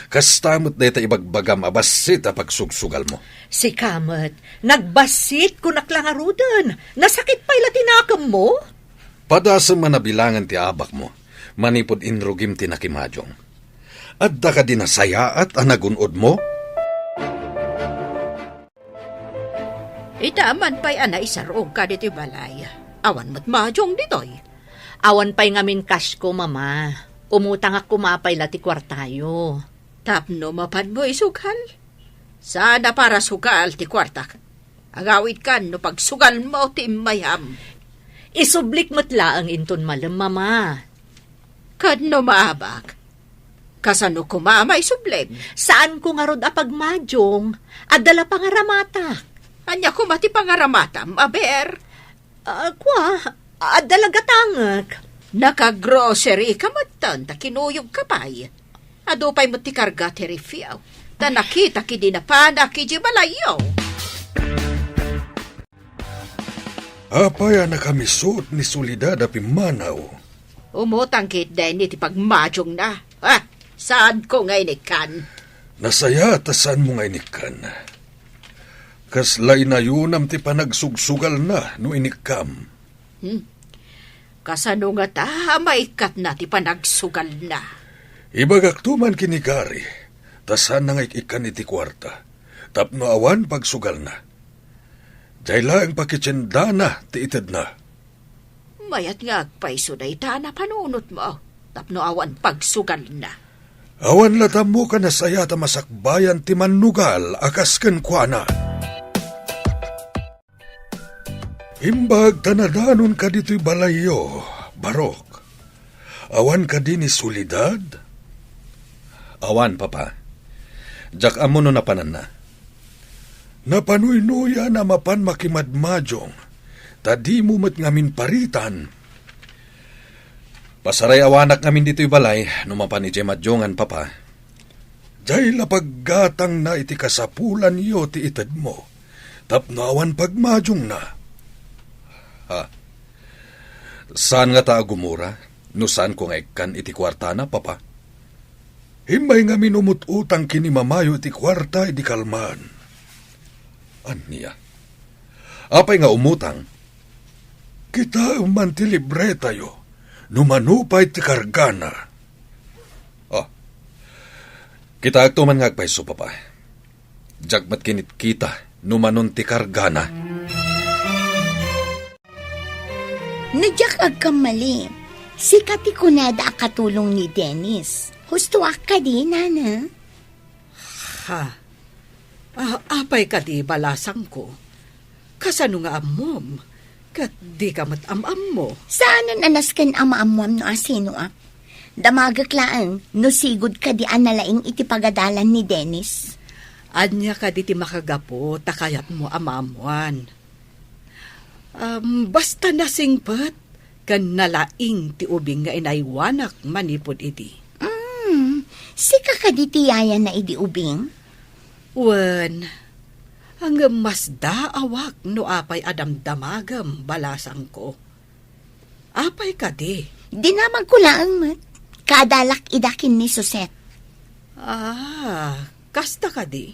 Kastamot na ita ibagbagam abasit a pagsugsugal mo. Si Kamet, nagbasit ko naklangarudan. Nasakit pa'y latinakam mo? Padasam manabilangan ti abak mo, manipod inrugim ti nakimadyong. Adda ka di nasayaat ang nagunod mo? Itaman pa'y anay sarong ka dito balay. Awan mo't madyong ditoy. Awan pa'y ngamin cash ko, mama. Umutang ak kumapay lati kwartayo. Tapno mapan mo isugal. Sana para sugal ti kwartak. Agawid kan no pagsugal mo ti mayam. Isublik mo't laang inton malam, mama. Kadno maabak. Kasano kumama isublem. Saan ko nga rod apagmadyong? Adala pangaramata. Anya kumati pangaramatam, aber. Adala gatangak. Naka-grocery ka matan, ta kinuyog ka pa'y. Ado pa'y mo ti karga ti refiaw. Ta nakita ki di na pa, nakiji malayaw. Apaya na kami suot ni Solidad a pimanaw. Umutang kit din iti pagmadyong na. Saan ko ngay nikan? Nasaya tasan mo nga inikan. Kaslay na yunam ti panagsugsugal na no inikam. Kasano nga ta, maikat na ti panagsugal na. Ibagak tuman kinikari, tasan na ikan iti kwarta, tapno awan pagsugal na. Dayla ang pakitsendana ti ited na. Mayat nga agpaiso na itana panunot mo. Tapno awan pagsugal na. Awan latam mo ka na saya ta masakbayan ti manugal akas ken kuana. Imbag tanadanon ka dito'y balayo, Barok. Awan ka din ni solidad? Awan, Papa. Jak amo no napanan na. Napanuy-nuya na mapan makimadmadyong, tadi mo mat ngamin paritan. Pasaray awanak ngamin dito'y balay, numapan iti madjongan, Papa. Jay lapaggatang na iti kasapulan yo ti ited mo, tapno awan pagmadyong na. Ha? Saan nga ta agumura? No saan ko nga ikan iti kwarta na, Papa? Himbay nga minumututang kini mamayo iti kwarta iti kalman. Aniya? Apay nga umutang? Kita man ti libre tayo, numanupay ti kargana. Oh, kita agtuman nga agpaiso, Papa. Jagmat kinit kita, numanon ti kargana. Nadyak agkamali. Si Kati Kunada akatulong ni Dennis. Husto ka di, nana. Ha? Apay ka di balasang ko. Kasano nga amom? Kat di ka matamam mo. Saan anas kan ama-amuam no asino ap? Damagaklaan, no sigod ka di analaing itipagadalan ni Dennis. Anya ka di ti makagapo, takayat mo amamuan. Basta nasingpat, kan nalaing ti ubing nga inaywanak manipod iti. Si kakaditiyaya na idi ubing? Wen, ang mas daawak no apay adamdamagam balasang ko. Apay ka di. Dinamag ko lang mat. Kadalak idakin ni Suset. Kasta ka di.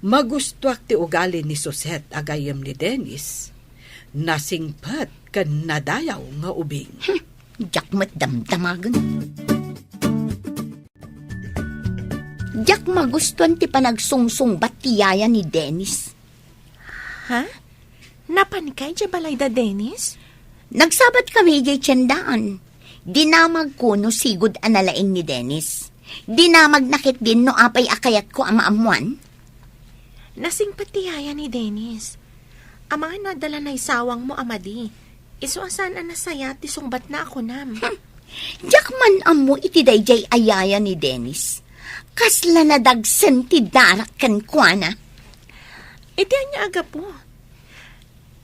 Magustuak ti ugali ni Suset agayam ni Dennis. Nasingpat kan nadayaw nga ubing. Diyak damdamagan. Diyak magustuhan ti panagsungsung batiyaya ni Dennis. Ha? Napanikay dya balay da, Dennis? Nagsabat kami jay tiyandaan. Dinamag ko no sigod analaing ni Dennis. Dinamag nakit din no apay akayat ko amaamuan. Nasing patiyaya ni Dennis. Ang mga nadala na isawang mo, amadi. Isuasan ang nasaya, tisungbat na ako nam. Diyak man amo iti dayjay ayaya ni Dennis. Kasla na dagsen ti darak kan kuana. Iti anya aga po.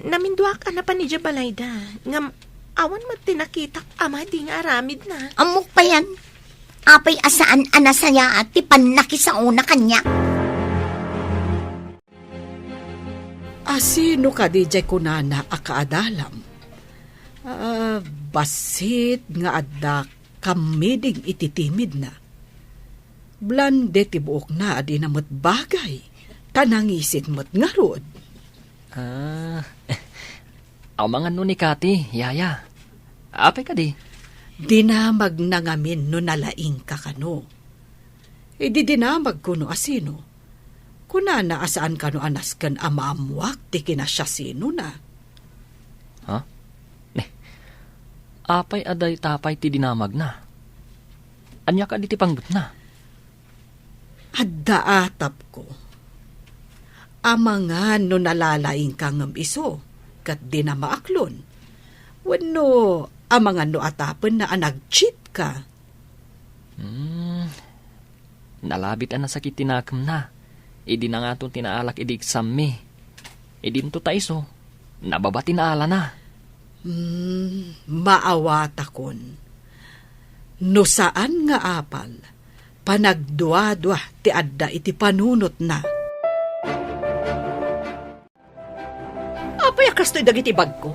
Naminduak ka na pa ni Jabalayda. Ngam, awan mo tinakitak amadi nga aramid na. Amok pa yan. Apay asaan anasaya at ti panakisauna kanya. Asino ka di jay kunana akaadalam? Basit nga adda kamiding ititimid na. Blande ti buok na adi na mo't bagay. Tanangisit mo't ngarod. Ang mga nun ni Kati, yaya. Apay ka di. Dinamag na ngamin no nalaing kakano. Dinamag ko no asino. Kunana asaan ka no anas kan amamuak ti kinasya sino na. Ha? Apay aday tapay ti dinamag na. Anya ka di ti panggut na. Adda atap ko. Amangan no nalalaing kang iso, kat di na maaklon. Wano, amangan no atapen na anag-cheat ka. Nalabit ang nasakit tinakam na. Idi na nga itong tinaalak idi exam mi. Idi nito taiso. Nababa tinaala na. Maawata kon. No saan nga apal, panagdwa-dwa ti adda iti panunot na. Apay akas to'y dagiti bag ko.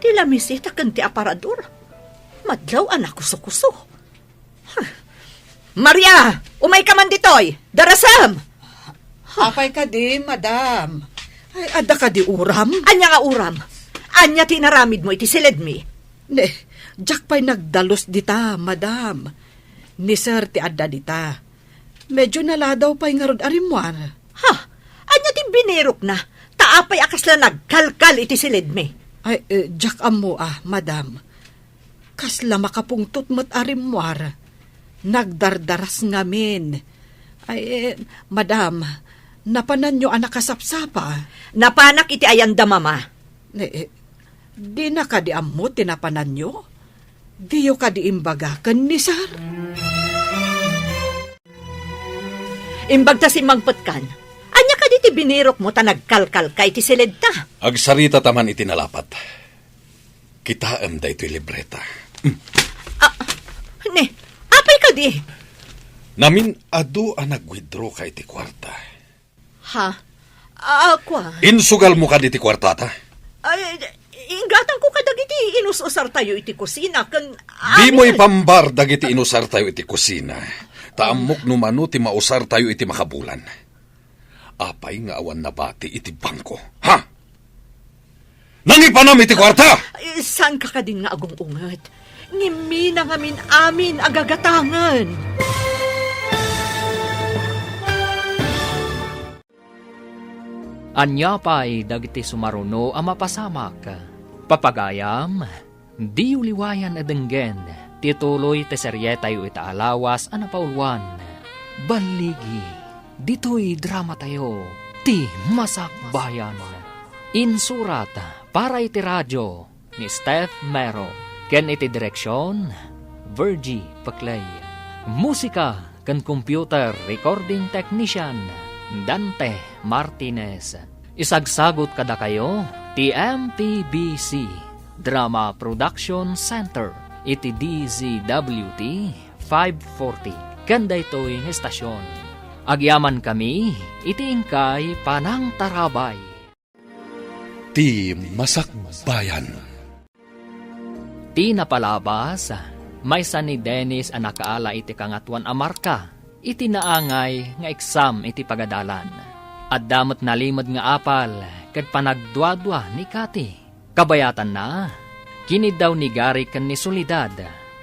Tila misita kan ti aparador. Madlaw anak kuso-kuso. Maria! Umay ka man ditoy! Darasam! Apay ka di, madam. Ay, adda ka di uram? Anya nga uram? Anya tinaramid mo iti silid mi? Ne, jak pa'y nagdalos dita, madam. Ni sir ti adda dita. Medyo naladaw pa'y nga rod arimwar. Ha? Anya ti binirok na? Taapay akas la nagkalkal iti silid me. Ay, jak amo madam. Kasla makapungtot mo't arimwar. Nagdardaras ngamin. Ay, madam, napanan nyo anak kasapsapa. Napanak iti ayanda mama. Di na ka di amo tinapanan nyo? Di yo ka di imbagakan ni sir? Imbagta si Mangpatkan. Anya ka di ti binirok mo ta nagkalkal ka iti silid ta. Agsarita taman itinalapat. Kitaam da ito'y libreta. Ne, apay ka di. Namin adu ang nag-withdraw ka iti kwarta. Ha? Ako Insugal mo ka iti kwarta ta? Ay, ingatan ko kadag iti inususar tayo iti kusina. Di mo ipambar dagiti inusar tayo iti kusina. Taamok numano ti mausar tayo iti makabulan. Apay nga awan na bati iti bangko. Ha? Nangipanam iti kwarta! Saan ka din nga agong ungat? Ngimi na ngamin amin agagatangan. Anya pa'y dagiti sumaruno ang mapasamak. Papagayam, di uliwayan adenggen, tituloy te serye tayo itaalawas anapaulwan. Baligi, dito'y drama tayo, ti Masak Bayan. Insurat para iti radyo ni Steph Mero. Ken iti direksyon, Virgie Paclay. Musika ken computer recording technician, Dante Martinez. Isagsagot kada kayo, TMPBC Drama Production Center, iti DZWT 540. Kanda ito'y estasyon. Agyaman kami, iti ingkay Panang Tarabay. Ti Masak Bayan. Ti napalabas, may ni Dennis ang nakaala iti kangatuan amarka, iti naangay nga eksam iti pagadalan. At damot nalimod nga apal, kad panagdwadwa ni Kati. Kabayatan na, kinid daw ni Gary kan ni Solidad,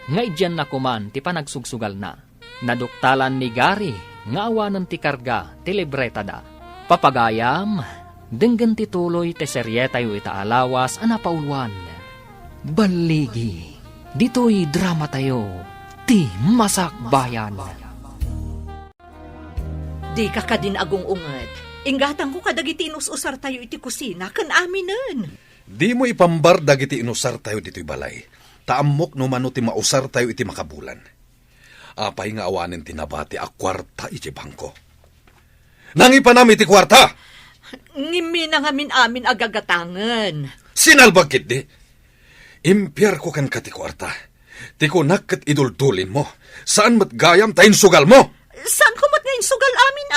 nga idyan na kuman ti panagsugsugal na. Naduktalan ni Gary, nga awanan ti karga, ti libreta da. Papagayam, denggan ti tuloy ti serye tayo itaalawas anapaulwan. Baligi, dito'y drama tayo, ti Masak Bayan. Di ka din agong ungat. Ingatan ko kadag iti inususar tayo iti kusina, kan aminan. Di mo ipambar dagiti inusar tayo dito'y balay. Taamok no mano ti mausar tayo iti makabulan. Apay nga awanin tinabati a kwarta iti bangko. Nangipanam iti kwarta! Ngimi na ngamin amin agagatangan. Sinalbagkit di. Impyar ko kan kati kwarta. Ti kunak kat idultulin mo. Saan mat gayam tayin sugal mo? Saan ko mat ngayon sugal amin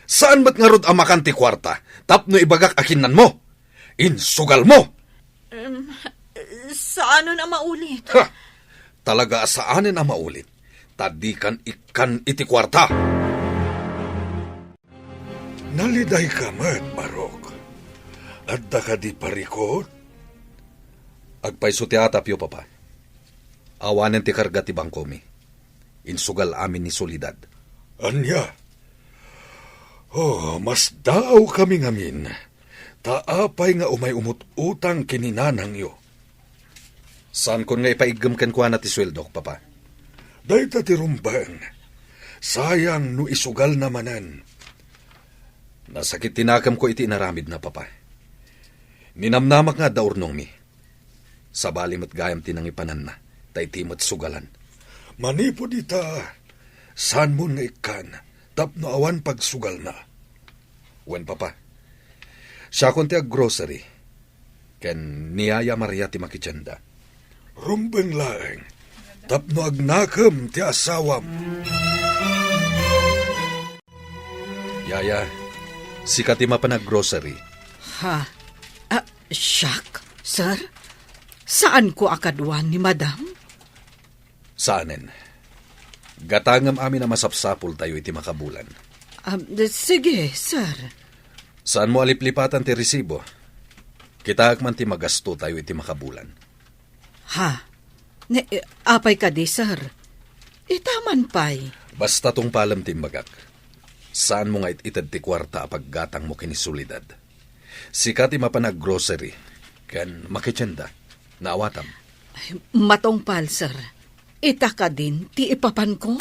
Saan mat nga rod amakan ti kwarta? Tapno ibagak akinan mo. Insugal mo. Saan na maulit? Ha! Talaga saanin na maulit. Tadikan ikan iti kwarta. Naliday ka mat, Barok. Adda ka di parikot? Agpaiso ti atapyo, papa. Awanen ti karga ti bangkomi. Insugal amin ni Solidad. Anya? Oh, mas daaw kami ngamin. Taapay nga umay umut-utang kininanang yo. Saan kon nga ipaigam ken kuana ti sweldo, papa? Dayta ti rumbang. Sayang no isugal namanan. Nasakit tinakam ko iti inaramid na, papa. Ninamnamak nga daurnong mi. Sabali mat gayam tinangipanan na, tay timot sugalan. Manipo dita, saan mo nga ikan, tapno awan pagsugal na. Wen, papa. Siya kon ti ag-grocery. Ken niyaya Maria ti makitsenda. Rumbang laeng, tapno agnakam ti asawam. Yaya, sikat ti mapanag-grocery. Ha? Siyak, sir? Saan ko akadwan ni madam? Saanen? Gatangam amin na masapsapul tayo iti makabulan. Sige, sir. Saan mo aliplipatan ti resibo? Kitaak man ti magasto tayo iti makabulan. Ha? Apay ka di, sir. Itaman pa'y. Basta tong palam timbagak. Saan mo nga itad ti kwarta paggatang mo kinisulidad? Sikat mapanag grocery. Kan makitsenda. Naawatam. Matongpal, sir. Ita ka din, ti ipapan ko?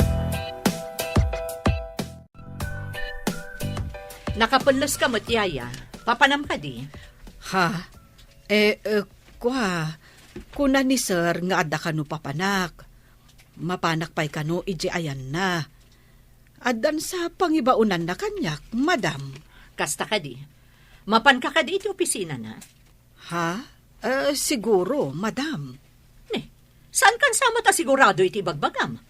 Nakapunlos ka mo't yaya. Papanam ka di. Ha? Kuna ni sir nga adda kanu papanak. Mapanak pa'y kanu iji ayan na. Addan sa pangibaunan na kanyak, madam. Kasta ka di. Mapan ka di iti opisina na. Ha? Siguro, madam. Saan kan sama ta sigurado iti bagbagam?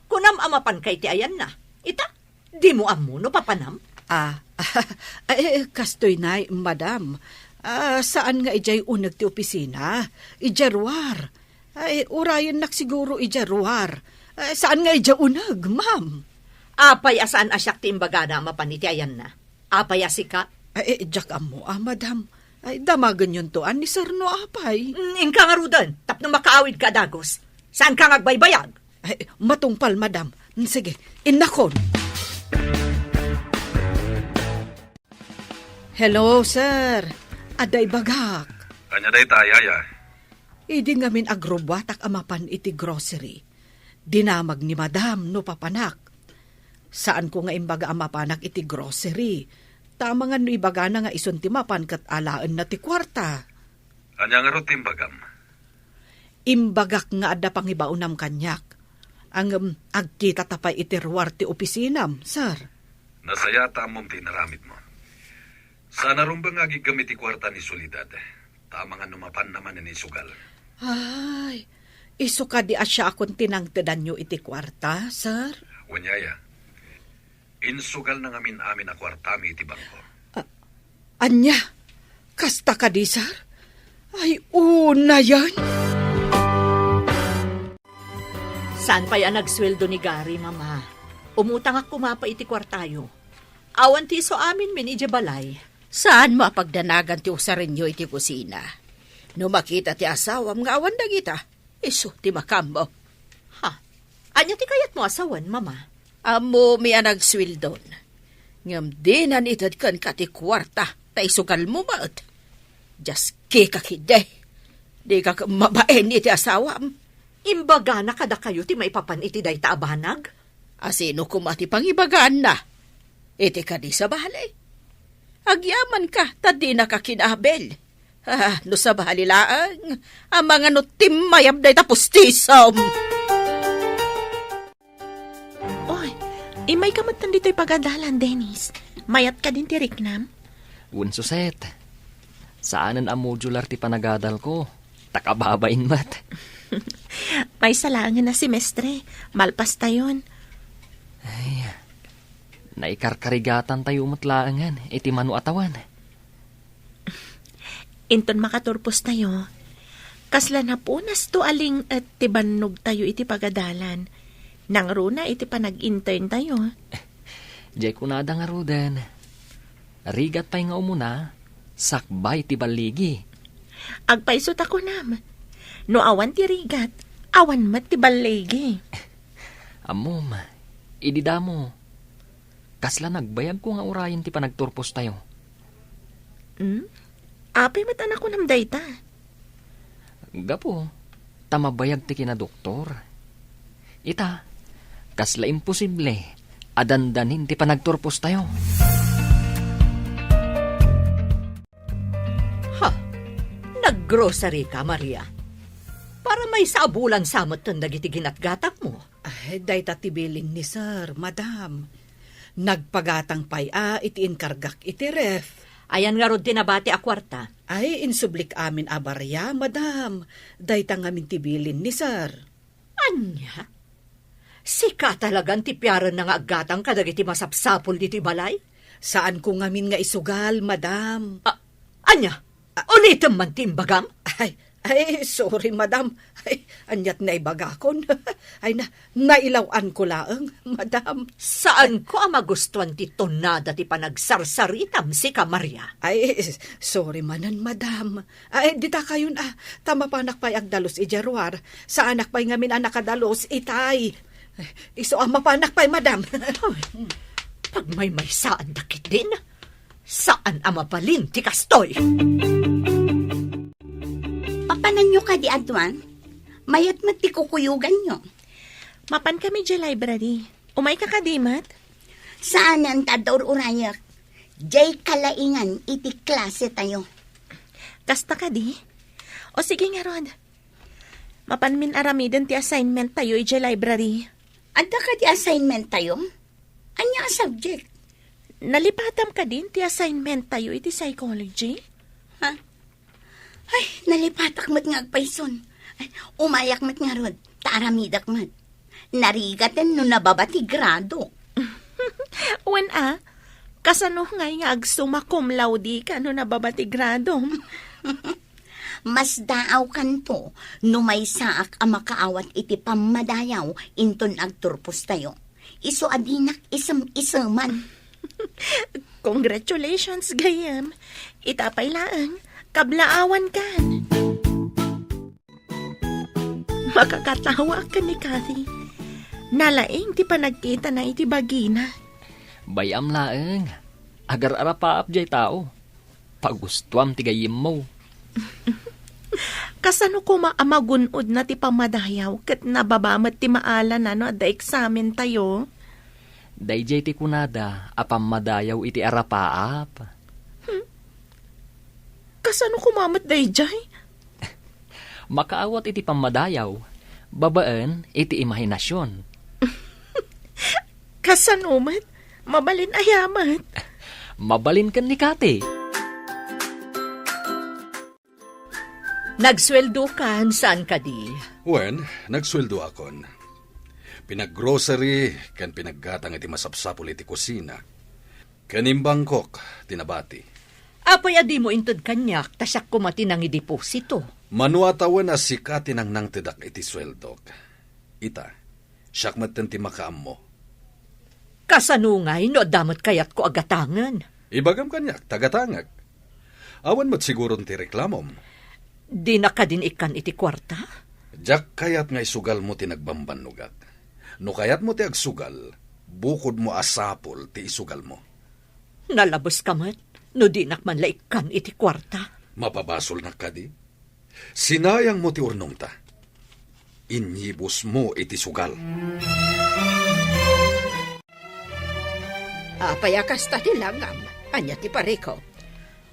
Kunam amapan kay ti ayan na. Ita, di mo amuno papanam? Kastoy na, madam. Saan nga ijay unag ti opisina? Ijarwar. Urayan nak siguro ijarwar. Saan nga ijay unag, ma'am? Apay asaan asyak ti imbaga na amapan iti ayan na. Apay asika? Diyak amo, madam. Damagan yun to, ni sir no apay. Ingka nga rudan, tapno makaawid ka dagos. Saan ka ngagbaybayag? Matungpal, madam. Sige, inakon. Hello, sir. Aday bagak. Kanya day tayaya. Idi ngamin agrobatak amapan iti grocery. Dinamag ni madam no papanak. Saan ko nga imbaga amapanak iti grocery? Tama nga no ibaga na nga isuntimapan kat alaan na ti kwarta. Kanya nga ro timbagam. Imbagak nga adda pangibaunam kanyak. Ang agkita tapay iti ruwar ti opisinam, sir. Nasaya tamom tinaramid mo. Sana rumbang agigamit ti kwarta ni Solidad. Tama nga numapan naman ni sugal. Ay, iso ka di asya akong tinangtedan nyo iti kwarta, sir? Wanyaya, insugal na ngamin amin na kwartami iti bangko. Anya, kasta ka di, sir? Ay, una yan. Saan pa yan nagsweldo ni Gary, mama? Umutang ako mapa iti kwartayo. Awan ti so amin min ije balay. Saan mapagdanagan ti usarinyo iti kusina? No makita ti asawam nga awan dagita, iso ti makambo. Ha? Anya ti kayat mo asawan, mama? Amo mi anagswildon. Ngam di nanitad kan ka ti kwarta, ta isugal mo maot. Just kikakide. Di ka mabaen iti asawam. Imbaga na kada kayo ti maipapan iti day taabanag? Asino kumati pangibagaan na? Iti ka di sa bahalay. Agyaman ka, tadi na ka kinabel. No sa bahalilaang, ang mga nutim mayab day tapos tisom. Oy, imay kamatan dito'y pagadalan, Dennis. Mayat ka din ti Riknam? Unsuset. Saanan ang modular ti panagadal ko? Takababain mat. May salangan na si Mestre. Malpas tayon. Ay, naikarkarigatan tayo umutlaangan, iti manu atawan. Inton makaturpos tayo. Kasla na punas to aling at tibanog tayo iti pagadalan. Nang runa iti panag-intern tayo. Diyay kunada nga rudan. Rigat pa'y nga umuna, sakbay ti baligi. Agpaisot ako nam. No awan ti rigat, awan mat ti baligi. Amom, idida mo. Kasla nagbayag ko nga urayan ti panagturpos tayo. Apay mat anak ko nam dayta. Gapo, tamabayag ti kina doktor. Ita, kasla imposible, adandanin ti panagturpos tayo. Ha? Naggrocery ka, Maria? Para may saabulan samot ton dagiti ginatgatak mo. Ay, day tatibiling ni sir, madam. Nagpagatang pay iti inkargak iti ref. Ayan nga rod tinabati a kwarta. Ay, insublik amin abarya, madam. Day tangamin tibilin ni sir. Anya? Sika talagang tipyaran na nga agatang kadagiti masapsapol diti balay? Saan ko ngamin nga isugal, madam? Anya? Ulitin man timbagam? Ay, Ay, sorry, madam. Ay, anyat na ibagakon. Ay, nailawan ko laang, madam. Saan ko ang magustuhan ti tonada ti panagsarsaritam si Maria? Ay, sorry manan, madam. Ay, dita kayon tama pa anak pa'y agdalos ijarwar. Sa anak pa'y ngamin anak kadalos itay. Iso ang mapanak pa'y, madam. Pag may saan dakit din, saan ang mapalin ti kastoy? Papanan nyo ka di adwan? Mayat mati kukuyugan nyo. Mapan kami di library. Umay ka kadimat? Saan ang tador urayak? Jay kalaingan iti klase tayo. Kasta ka di? O sige nga, Rod. Mapan min aramiden ti assignment tayo di library. Adda ka di assignment tayo? Anya ang subject? Nalipatam ka din ti assignment tayo iti psychology? Ha? Ay, nalipatak mat nga agpayson. Ay, umayak mat nga rod. Taaramidak mat. Narigatan no nababati grado. Wen kasano nga agsuma cum laude ka no nababati grado? Mas daaw kanto no may saak ang makaawat iti pamadayaw inton agturpos tayo. Iso adinak isam-isaman. Congratulations, gayam. Itapay laang. Kablaawan kan. Makakatawa ka ni Cathy. Nalaing ti panagkita na iti bagina. Bayam laeng. Agar arapaap jay tao. Pagustuam ti gayim mo. Kasano ko maamagunod na ti pamadayaw kat nababamat ti maala na no da eksamen tayo? Dayjay ti kunada apam madayaw iti arapaap. Kasano kumamat dayjay? Makaawat iti pamadayaw. Babaan iti imahinasyon. Kasano mat? Mabalin ayamat. Mabalin kan ni Kate. Nagsweldo kan saan ka di? Wen, nagsweldo akon. Pinag-grocery, kan pinaggatang iti masapsapul iti kusina. Kanim Bangkok, tinabati. Apoy adi mo intod kanyak, tasyak kumati ng ideposito. Manuatawan na si Kati nang tedak iti sweldok. Ita, siyak maten ti makaam mo. Kasanungay no damot kayat ko agatangan. Ibagam kanyak, tagatangag. Awan mo't siguro ti reklamom. Di na ka din ikan iti kwarta? Jak kayat nga isugal mo ti nagbambanugak. No kayat mo ti agsugal, bukod mo asapol ti isugal mo. Nalabos ka mat, no di nakman laikan iti kwarta. Mapabasol na ka di? Sinayang mo ti urnong ta. Inyibos mo iti sugal. Payakas ta ti langam. Anya ti pareko.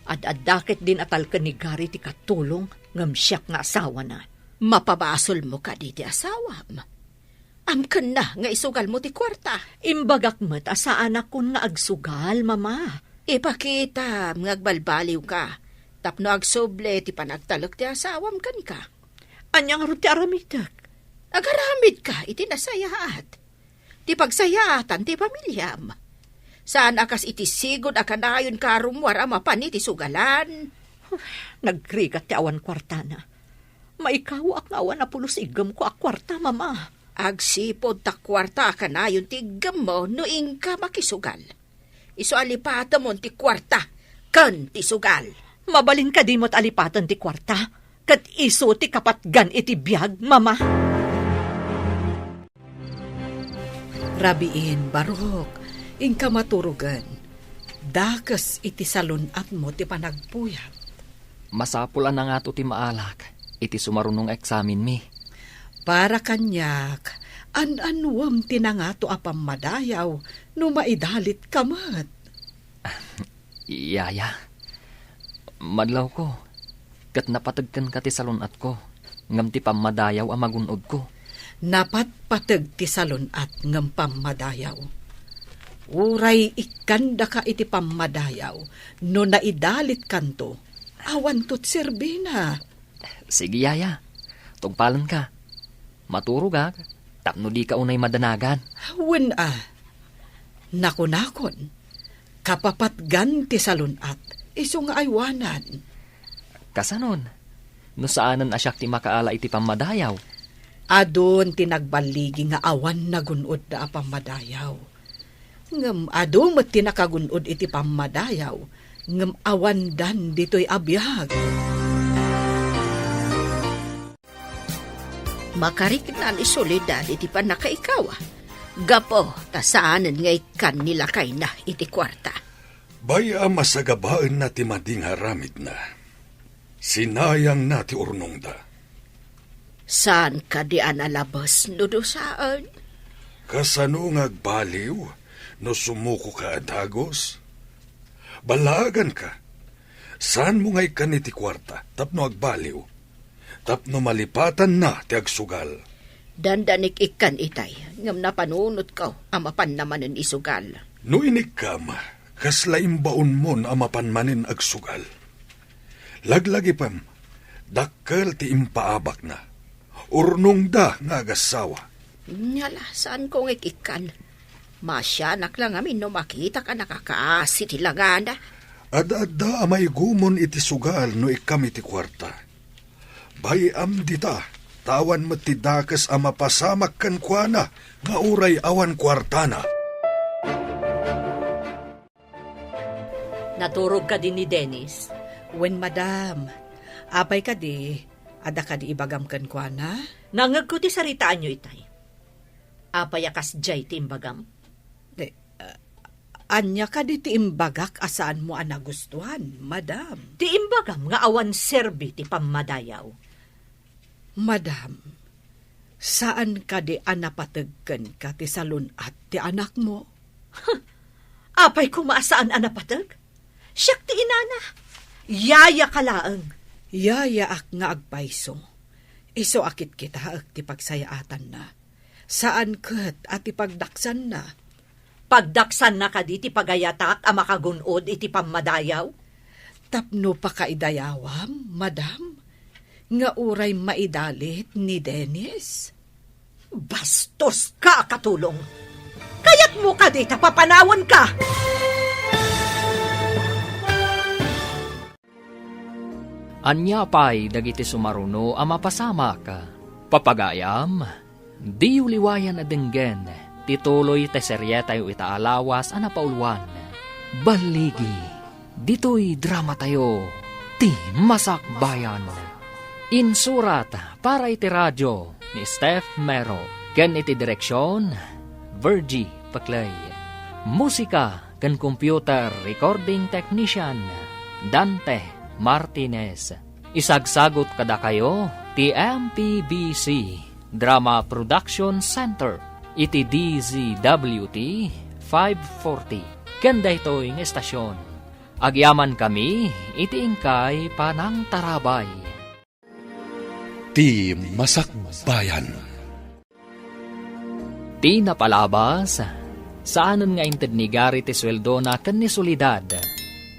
Ad-adakit din atal ka ni Gary ti katulong ngam siyak nga asawa na. Mapabasol mo ka di ti asawam. Amken na nga isugal mo ti kwarta. Imbagak mat asaan akon nga agsugal, mama. Ipakita, ngagbalbaliw ka. Tapno agsoble ti panagtalok ti asawam kan ka. Anyang ro ti aramitak. Agaramid ka, iti nasayaat. Ti pagsayaatan ti pamilyam. Saan akas iti sigod akanayon karumwar amapan iti sugalan. Nagrigat ti awan kwarta na. Maikaw ak awan na pulos igam ko ak kwarta, mama. Agsipod ta kwarta akanayon ti igam mo no ingka makisugal. Iso alipata mo ti kwarta, kan ti sugal. Mabalin ka di mo't alipatan ti kwarta. Kat iso ti kapatgan iti biyag, mama. Rabiin, Barok, ingka maturugan. Dakas iti salunat mo ti panagpuyat. Masapulan na nga to ti maalak. Iti sumarunong eksamin mi. Para kanyak, an-anuam tinangato apam madayaw, no maidalit kamat. Yaya. Madlaw ko. Kat napatagkan ka ti salunat ko. Ngam ti pamadayaw ang magunod ko. Napatpatag ti salunat ngam pamadayaw. Uray ikanda ka iti pamadayaw, no naidalit kanto, awan tot serbina. Sige, Yaya. Tugpalan ka. Maturog ka. Tapno di ka unay madanagan. Wen nakunakon, kapapatgan ti salunat, iso nga aywanan. Kasanon? No saanan asyak ti makaala iti pamadayaw. Adon tinagbaligi nga awan na gunod da pamadayaw. Ngem ado met tinakagunod iti pamadayaw. Ngem awan dan dito'y abiyag. Makariknan isolidad iti panakaikawa. Gapo, tasaanan nga ikan nila kay na iti kwarta. Baya masagabaan na ti mading haramid na. Sinayang na ti urnong da. Saan ka di analabas no do saan? Kasano nga agbaliw no sumuko ka adagos? Balagan ka. Saan mo nga ikan iti kwarta tapno agbaliw? Tapno malipatan na ti agsugal. Dandanik ikan itay, ngam napanunot ka, amapan naman ang isugal. No inik kam, kaslaim baon mon amapan manin agsugal. Laglagi pam, dakkel ti impaabak na. Urnong da nga agasawa. Nyala, saan kong ikikan? Masyanak lang amin no makita ka nakakaasi tilangana. Ada-ada amay gumon iti sugal no ikam iti kwarta. Bayam dita, tawan matidakas ama pasamak kan kuana, nga uray awan kwartana. Naturog ka din ni Dennis. Wen madam, apay ka di, ada ka di ibagam kan kwa na? Nangag ko ti saritaan nyo itay. Apayakas jay ti imbagam. Anya ka di ti imbagak asaan mo ang nagustuhan, madam. Ti imbagam nga awan serbi ti pamadayaw. Madam, saan ka di anapatagkan ka ti salon at ti anak mo? Apay kumaasaan anapatag? Siyak ti inana. Yaya kalaang. Yaya ak nga agpaiso. Iso akit kita ak ti pagsayaatan na. Saan kat at ipagdaksan na? Pagdaksan na ka di ti pagayatak a makagunod iti pamadayaw? Tapno pa kaidayawam, madam? Nga uray maidalit ni Dennis? Bastos ka, katulong. Kaya't mo ka di tapapanawan ka. Anya pay dagiti sumaruno a mapasamak. Papagayam, di uliwayan a denggen, tituloy te serye tayo itaalawas a napauluan. Baligi, dito'y drama tayo, ti Masakbayan. Insurat para iti radyo ni Steph Mero, ken iti direksyon, Virgie Paclay. Musika ken computer recording technician, Dante Martinez. Isagsagot kada kayo ti MPBC Drama Production Center iti DZWT 540 ken daytoy nga estasyon. Agyaman kami iti ingkay panang tarabay. Ti Masakbayan. Ti napalabas, saanan nga inted ni Gary ti sweldo na ken ni Solidad,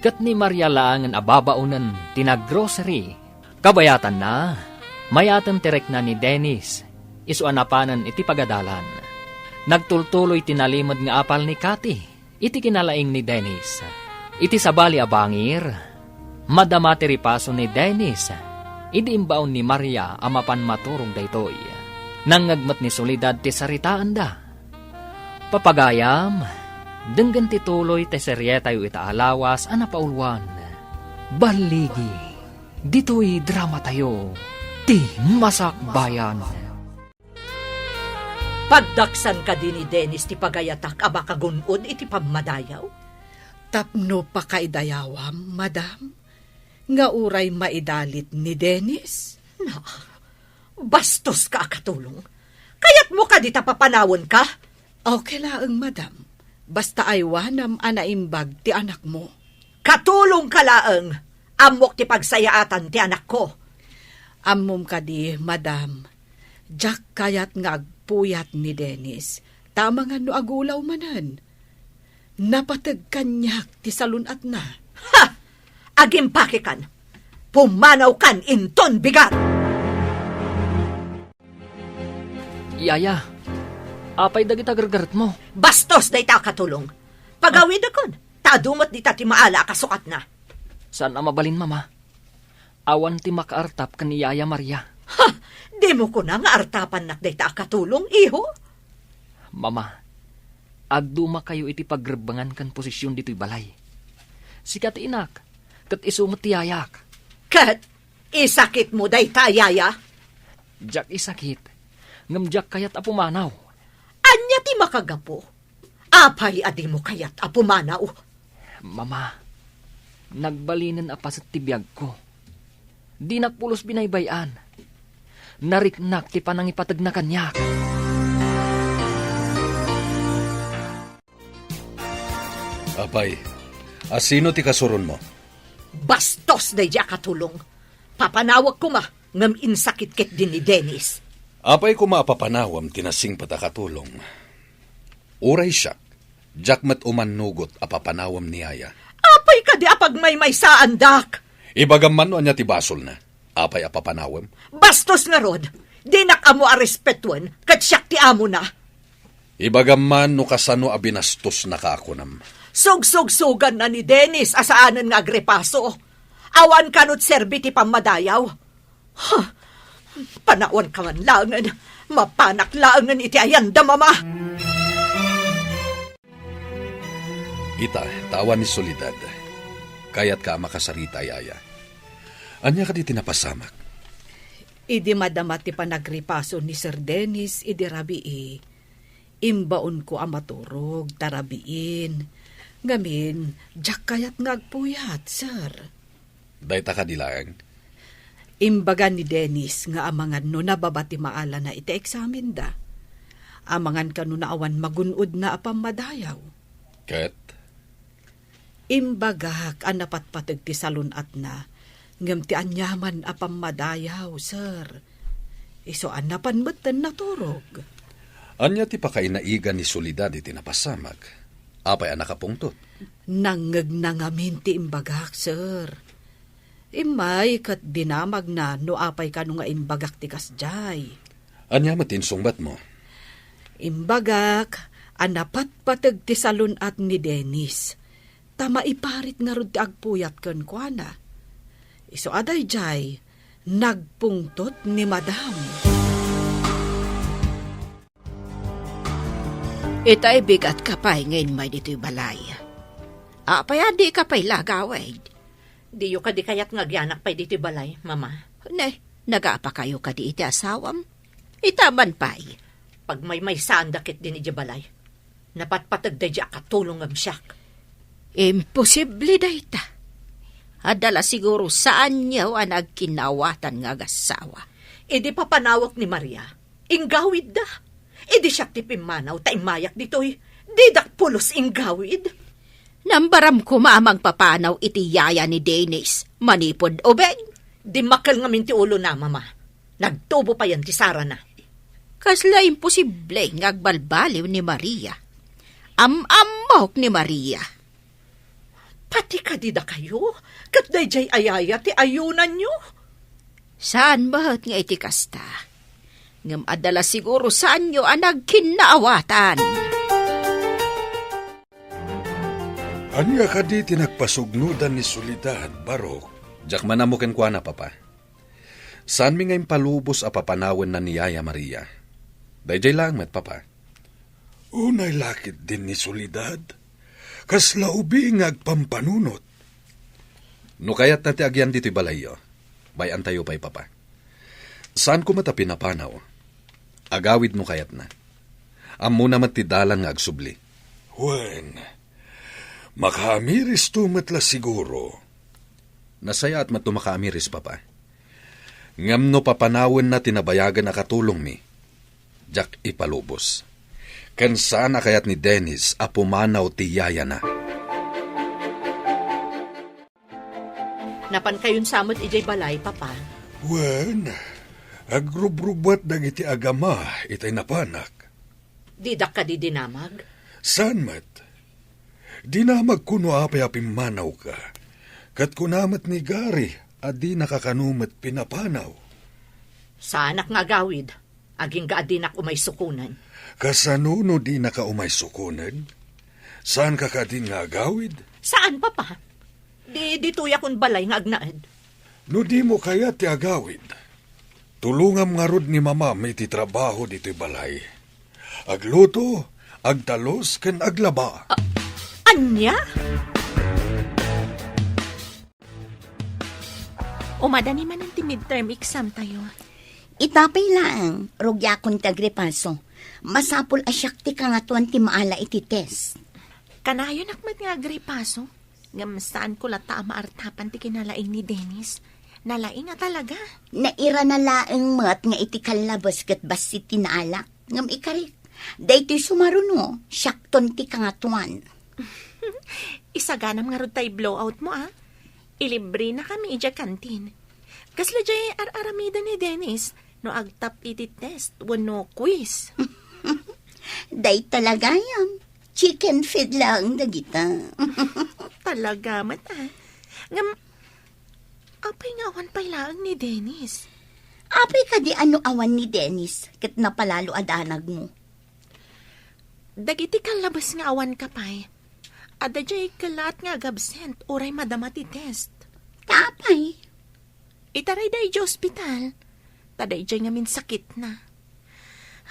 kat ni Maria lang ang ababaunan tinag-grocery. Kabayatan na, mayatan tirek na ni Dennis, isuanapanan iti pagadalan. Nagtultuloy tinalimod nga apal ni Cathy, iti kinalaing ni Dennis. Iti sabali abangir, madama ti ripaso ni Dennis, idi imbaon ni Maria amapan maturong daytoy. Nangagmat ni Solidad ti saritaan da. Papagayam, denggan ti tuloy ti serye tayo itaalawas a napauluan. Baligi, dito'y drama tayo, ti Masakbayan. Pagdaksan ka din ni Dennis ti pagayatak a makagunod iti pamadayaw? Tapno pa kaidayawam, madam? Nga uray maidalit ni Dennis? Na, bastos ka, katulong. Kaya't mo ka di tapapanawon ka? Okay laang, madam. Basta ay wanam anaimbag ti anak mo. Katulong ka laang. Amok ti pagsayaatan ti anak ko. Ammom ka di, madam. Jack kayat nga agpuyat ni Dennis. Tama nga no agulaw manan. Napatag kanyak ti salunat na. Ha! Agimpake kan. Pumanaw kan inton bigat. Yaya, apay dagit agargarat mo. Bastos day ta katulong. Pagawid akon, tadumot di ta ti maala kasukat na. Saan na mabalin, mama? Awan ti makaartap kan ni Yaya Maria. Ha! Di mo ko na nga artapan nak day ta katulong, iho? Mama, agduma kayo iti pagrebangan kan posisyon dito'y balay. Sikat inak, kat isumot ti yayak. Kat, isakit mo day ta, Yaya? Jak isakit, ngamjak kayat apumanaw. Anya ti makagapo? Apay adi mo kayat apumanaw? Mama, nagbalinan apas at tibiyag ko. Di nakpulos binaybayan. Nariknak ti panangipatag na kanyak. Apay, asino ti kasuron mo? Bastos day diya katulong. Papanawag ko ma, ngam insakit-kit din ni Dennis. Apay ko maapapanawam tinasing patakatulong. Uray siya, jakmat umanugot apapanawam ni Aya. Apay ka di apag may saan, dak. Ibagaman no anya ti basol na. Apay apapanawam. Bastos nga rod. Di nakamo a respetuan, kat siyak ti amo na. Ibagaman no kasano abinastos na kaakunam. Sug-sug-sugan na ni Dennis asaanan nga agrepaso. Awan kanot serbi ti pamadayaw. Huh, panawan ka man langan. Mapanak langan iti ayanda, mama. Ita, tawan ni Solidad. Kayat ka makasarita, Yaya. Anya ka di tinapasamak. Idi madama ti panagripaso ni Sir Dennis, idi rabii. Imbaon ko amaturog, tarabiin. Ngamin, jak kayat ngagpuyat, sir. Dayta ka dilaang. Imbaga ni Dennis nga amangan no nababati maala na iti eksamen da. Amangan ka no naawan magunod na apamadayaw. Ket? Imbagak anapatpatag ti salunat na. Ngam ti anyaman apamadayaw, sir. Iso anapan matan naturog. Anya ti pakainaigan ni Solidad iti napasamag. Apay anak kapungtot. Nangag nangamin ti imbagak, sir. Imay kat dinamag na no apay ka no nga imbagak ti kasjay. Anya matinsungbat mo? Imbagak, anapatpatag ti salunat ni Dennis. Tama iparit nga rod ti agpuyat ken kuana. Iso aday jay, nagpungtot ni Madam. Itay bigat kapay ngayon may dito'y balay. Apay adi kapay lagaway. Di yu ka di kayat ngagyanak pa'y diti balay, mama. Ne, nagapa kayo ka di iti asawam? Itaman pa'y. Pag may saan dakit din iti balay. Napatpatag da diya katulong ang siyak. Imposible dayta. Adala siguro saan niyo ang nagkinawatan nga gasawa. Idi papanawak ni Maria. Inggawid da. Idi siyak ti pimanaw ta imayak dito'y. Didak pulos inggawid. Nambaram ko maamang papanaw iti yaya ni Dennis. Manipod obeng. Di makal nga minti ulo na, mama. Nagtubo pa yan ti Sara na. Kasla imposible ngagbalbaliw ni Maria. Amok ni Maria. Pati kadida kayo? Kat dayjay ayaya ti ayunan nyo? Saan bahat nga iti kasta? Ngam adala siguro saan nyo ang nagkinaawatan. Anya ka di tinagpasugnudan ni Solidad, Barok? Jak manamuken kwa na, papa. Saan mi ngayon palubos a papanawan na ni Yaya Maria? Dayjay lang met, papa. Unay lakit din ni Solidad. Kasla ubi ngagpampanunot. No kayat na ti agyan dito'y balayo. Bayan tayo pa'y, papa. Saan ko mata pinapanaw? Agawid no kayat na. Amo na matidalan nga agsubli. Wen, makamiris tumatla siguro. Nasaya at matumakamiris, papa. Ngam no papanawan na tinabayagan na katulong mi. Jak ipalubos. Kan saan kayat ni Dennis apumanaw ti yaya na. Napan kayon samot ijay balay, papa. Wen, agrubrubat dagiti agama itay napanak. Didak ka di dinamag? San mat? Dinamag kuno apay apimanaw ka. Kat kunamat ni Gary, adi nakakanumat pinapanaw. Saanak nga gawid, aging gaadinak umay sukunan. Kasanuno di nakaumay sukunan? Saan ka kadin nga agawid? Saan, papa? Di tuya kun balay nga agnaad. No di mo kaya ti agawid. Tulungam nga rod ni mama may ti trabaho dito'y balay. Agluto, agtalos, ken aglaba. Anya? Umadani man ang midterm exam tayo. Itapay lang, rugya kong tagrepaso. Masapol asyak ti kangatuan ti maala iti test. Kanayon akmat nga agripaso. Ngam saan ko lata maartapan ti kinalaing ni Dennis. Nalaing nga talaga. Naira na laeng mat nga iti kalabas kat basit tinaalak. Ngam ikarik, daytoy sumaruno, syakton ti kangatuan. Isaganam nga rod tay blowout mo Ilibre na kami ija kantin. Kasla jay ar-aramida ni Dennis no agtap iti test wano quiz. Day talaga yan. Chicken feed lang dagita. Talaga mat Ngam, apay nga awan pailaang ni Dennis. Apay ka di ano awan ni Dennis kat napalalo adanag mo. Dagiti kalabas nga awan kapay. Ada jay kalat nga agabsent oray madama ti test. Tapay. Itaray day di hospital. Taday jay nga min sakit na.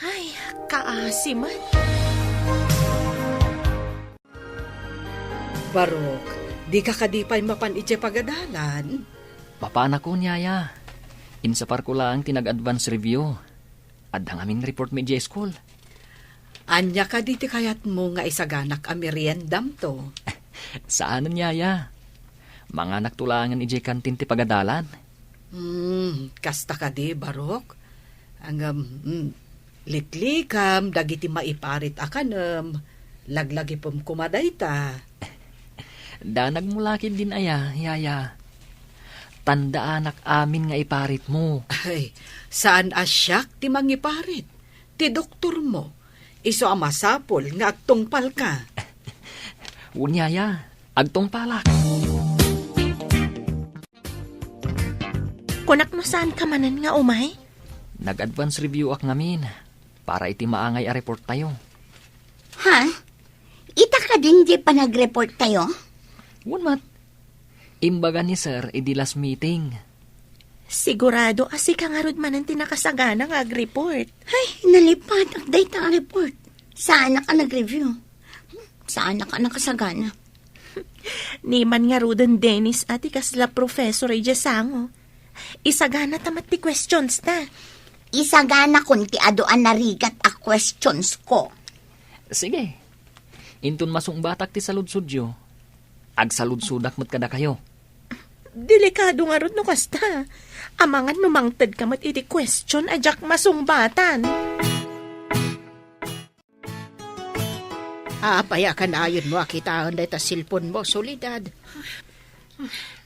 Ay, kaasiman. Barok, di ka kadipay mapan iti pagadalan. Papana ko niyaya. Insapar ko lang tinag-advance review. At ang aming report medya school. Anya ka di ti kayat mo nga isaganak a meriendam to. Saan niyaya? Mga nagtulangan ije kantin ti pagadalan. Kasta ka di, Barok. Ang litlikam, dagiti maiparit akanem, laglagi pum kumaday ta. Danag mo lakin din yaya. Tandaan amin nga iparit mo. Ay, saan asyak ti mangiparit? Ti doktor mo. Iso ang masapol nga agtungpal ka. Unyaya, agtong palak. Kunak no saan ka manan nga umay? Nag-advance review ak ngamin para iti maangay a report tayo. Ha? Ita ka din di pa nag-report tayo? Unmat, imbaga ni sir idi last meeting. Sigurado asi ka nga rod manan tinakasagana nga ag-report. Ay, nalipad ang data report. Saan na ka nag-review? Saan na ka nakasagana? Niman nga rodan Dennis ati kasla professor ay jasango. Isagana tamat ti questions ta. Isagana kunti adoan narigat a questions ko. Sige, intun masong batak ti saludsudyo. Agsaludsudak mo't kada kayo. Delikado nga rod no kasta. Amangan numangtad ka mat iti question ajak masungbatan. Apaya ka na ayon mo akitaan da ita silpon mo, Solidad.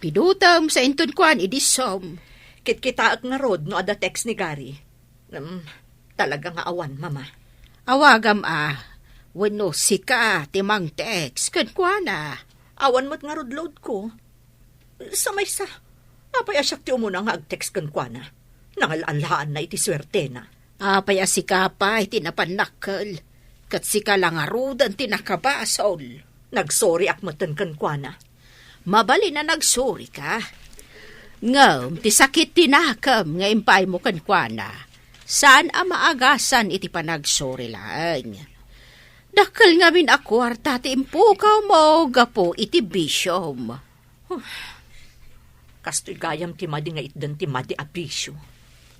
Pidutam sa intun kwan, idisom. Kitkita nga rod no ada text ni Gary. Talaga nga awan, mama. Awagam wano sika timang text, kwan Awan mo't nga rod load ko. Sa may sa, apay asyak ti umuna nga ag-text kan kwa na. Nangalaan na iti swerte na. Apaya sika pa, itinapanakal. Kat sika lang arudan tinakabasol. Nagsorry akmatan kan kwa na. Mabali na nagsuri ka. Ngam, ti sakit tinakam nga impay mo kan kwana. Saan maagasan iti panagsuri lang. Dakal nga min akwarta ti impukaw mo gapo iti bisyom. Kasto'y gayam ti madi nga itdan ti madi apisyo.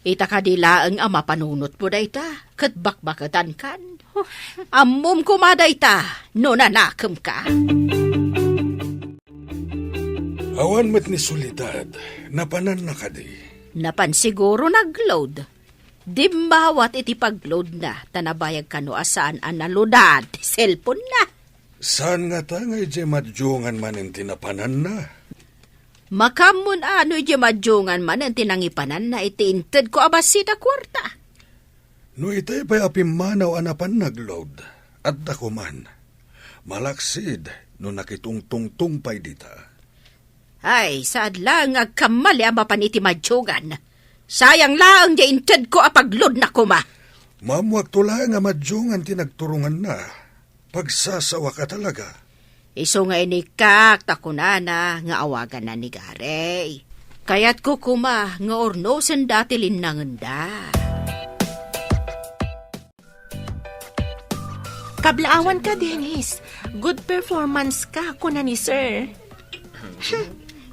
Ita kadilaang ama panunot po dayta, kat bakbakatan kan. Ammom kumadayta, no nanakam ka. Awan met ni Solidad, napanan na ka di. Napan siguro nagload. Dimbawat iti pagload na, tanabayag kano asaan ang naludad, cellphone na. Saan nga ta nga ije madjungan man ang tinapanan na? Makamun iti madjungan man ang tinangipanan na itiinted ko abasita kwarta. No itay pa'y apimanaw anapan nagload, at dako man. Malaksid no nakitungtungtung pa'y dita. Ay, saad lang agkamali ang mapan iti madjugan. Sayang lang di inted ko apaglod na kuma. Mamuag tula nga madjungan tinagturungan na. Pagsasawa ka talaga. Iso nga inikak takunana nga awagan na ni Gary. Kaya't ko kuma nga ornosan dati linanganda. Kablaawan ka, Dennis. Good performance ka, kuna ni sir.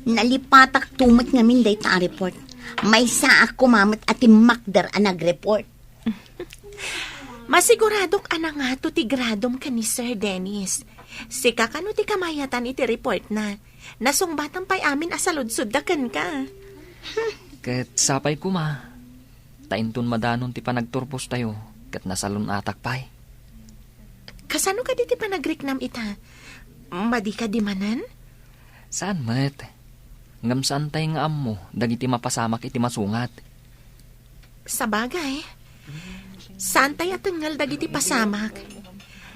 Nalipatak tumot ngamin day ta report. May sa ako mamat ati Makdar ang nag-report. Masiguradok ana nga to ti gradom ka ni Sir Dennis. Sika kano ti kamayatan iti report na. Nasungbatang pa'y amin asaludsuddakan ka. Ket sapay kuma. Tainton madanon ti panagturpos tayo. Ket nasalun atak pay. Kasano ka di ti panagriknam ita? Madi ka di manan? Saan met? Ngam saan tay nga ammo, dagiti mapasamak iti masungat. Sa bagay. Saan tayo tanggal dagiti pasamak?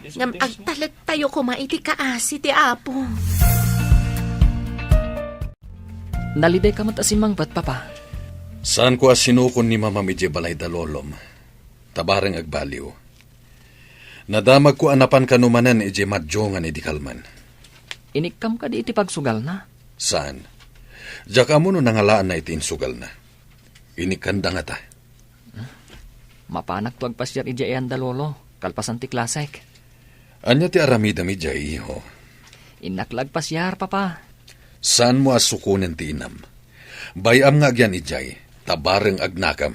Ngam agtalag tayo kuma iti kaasi ti apo. Naliday ka matasimang bat, papa? Saan ko asinukon ni Mama Medje balay dalolom? Tabareng agbaliw. Nadamag ko anapan kanumanan ije madjongan iti kalman. Inikam ka di iti pagsugal na. Saan? Jaka mo no nangalaan na iti insugal na. Inikanda nga ta. Mapanak to agpasyar ije eyan dalolo. Kalpasan ti klasek. Anya ti aramida mi jay, iho? Inaklag pasyar, papa. Saan mo asukunin ti inam? Bayam nga agyan ijay, tabareng agnakam.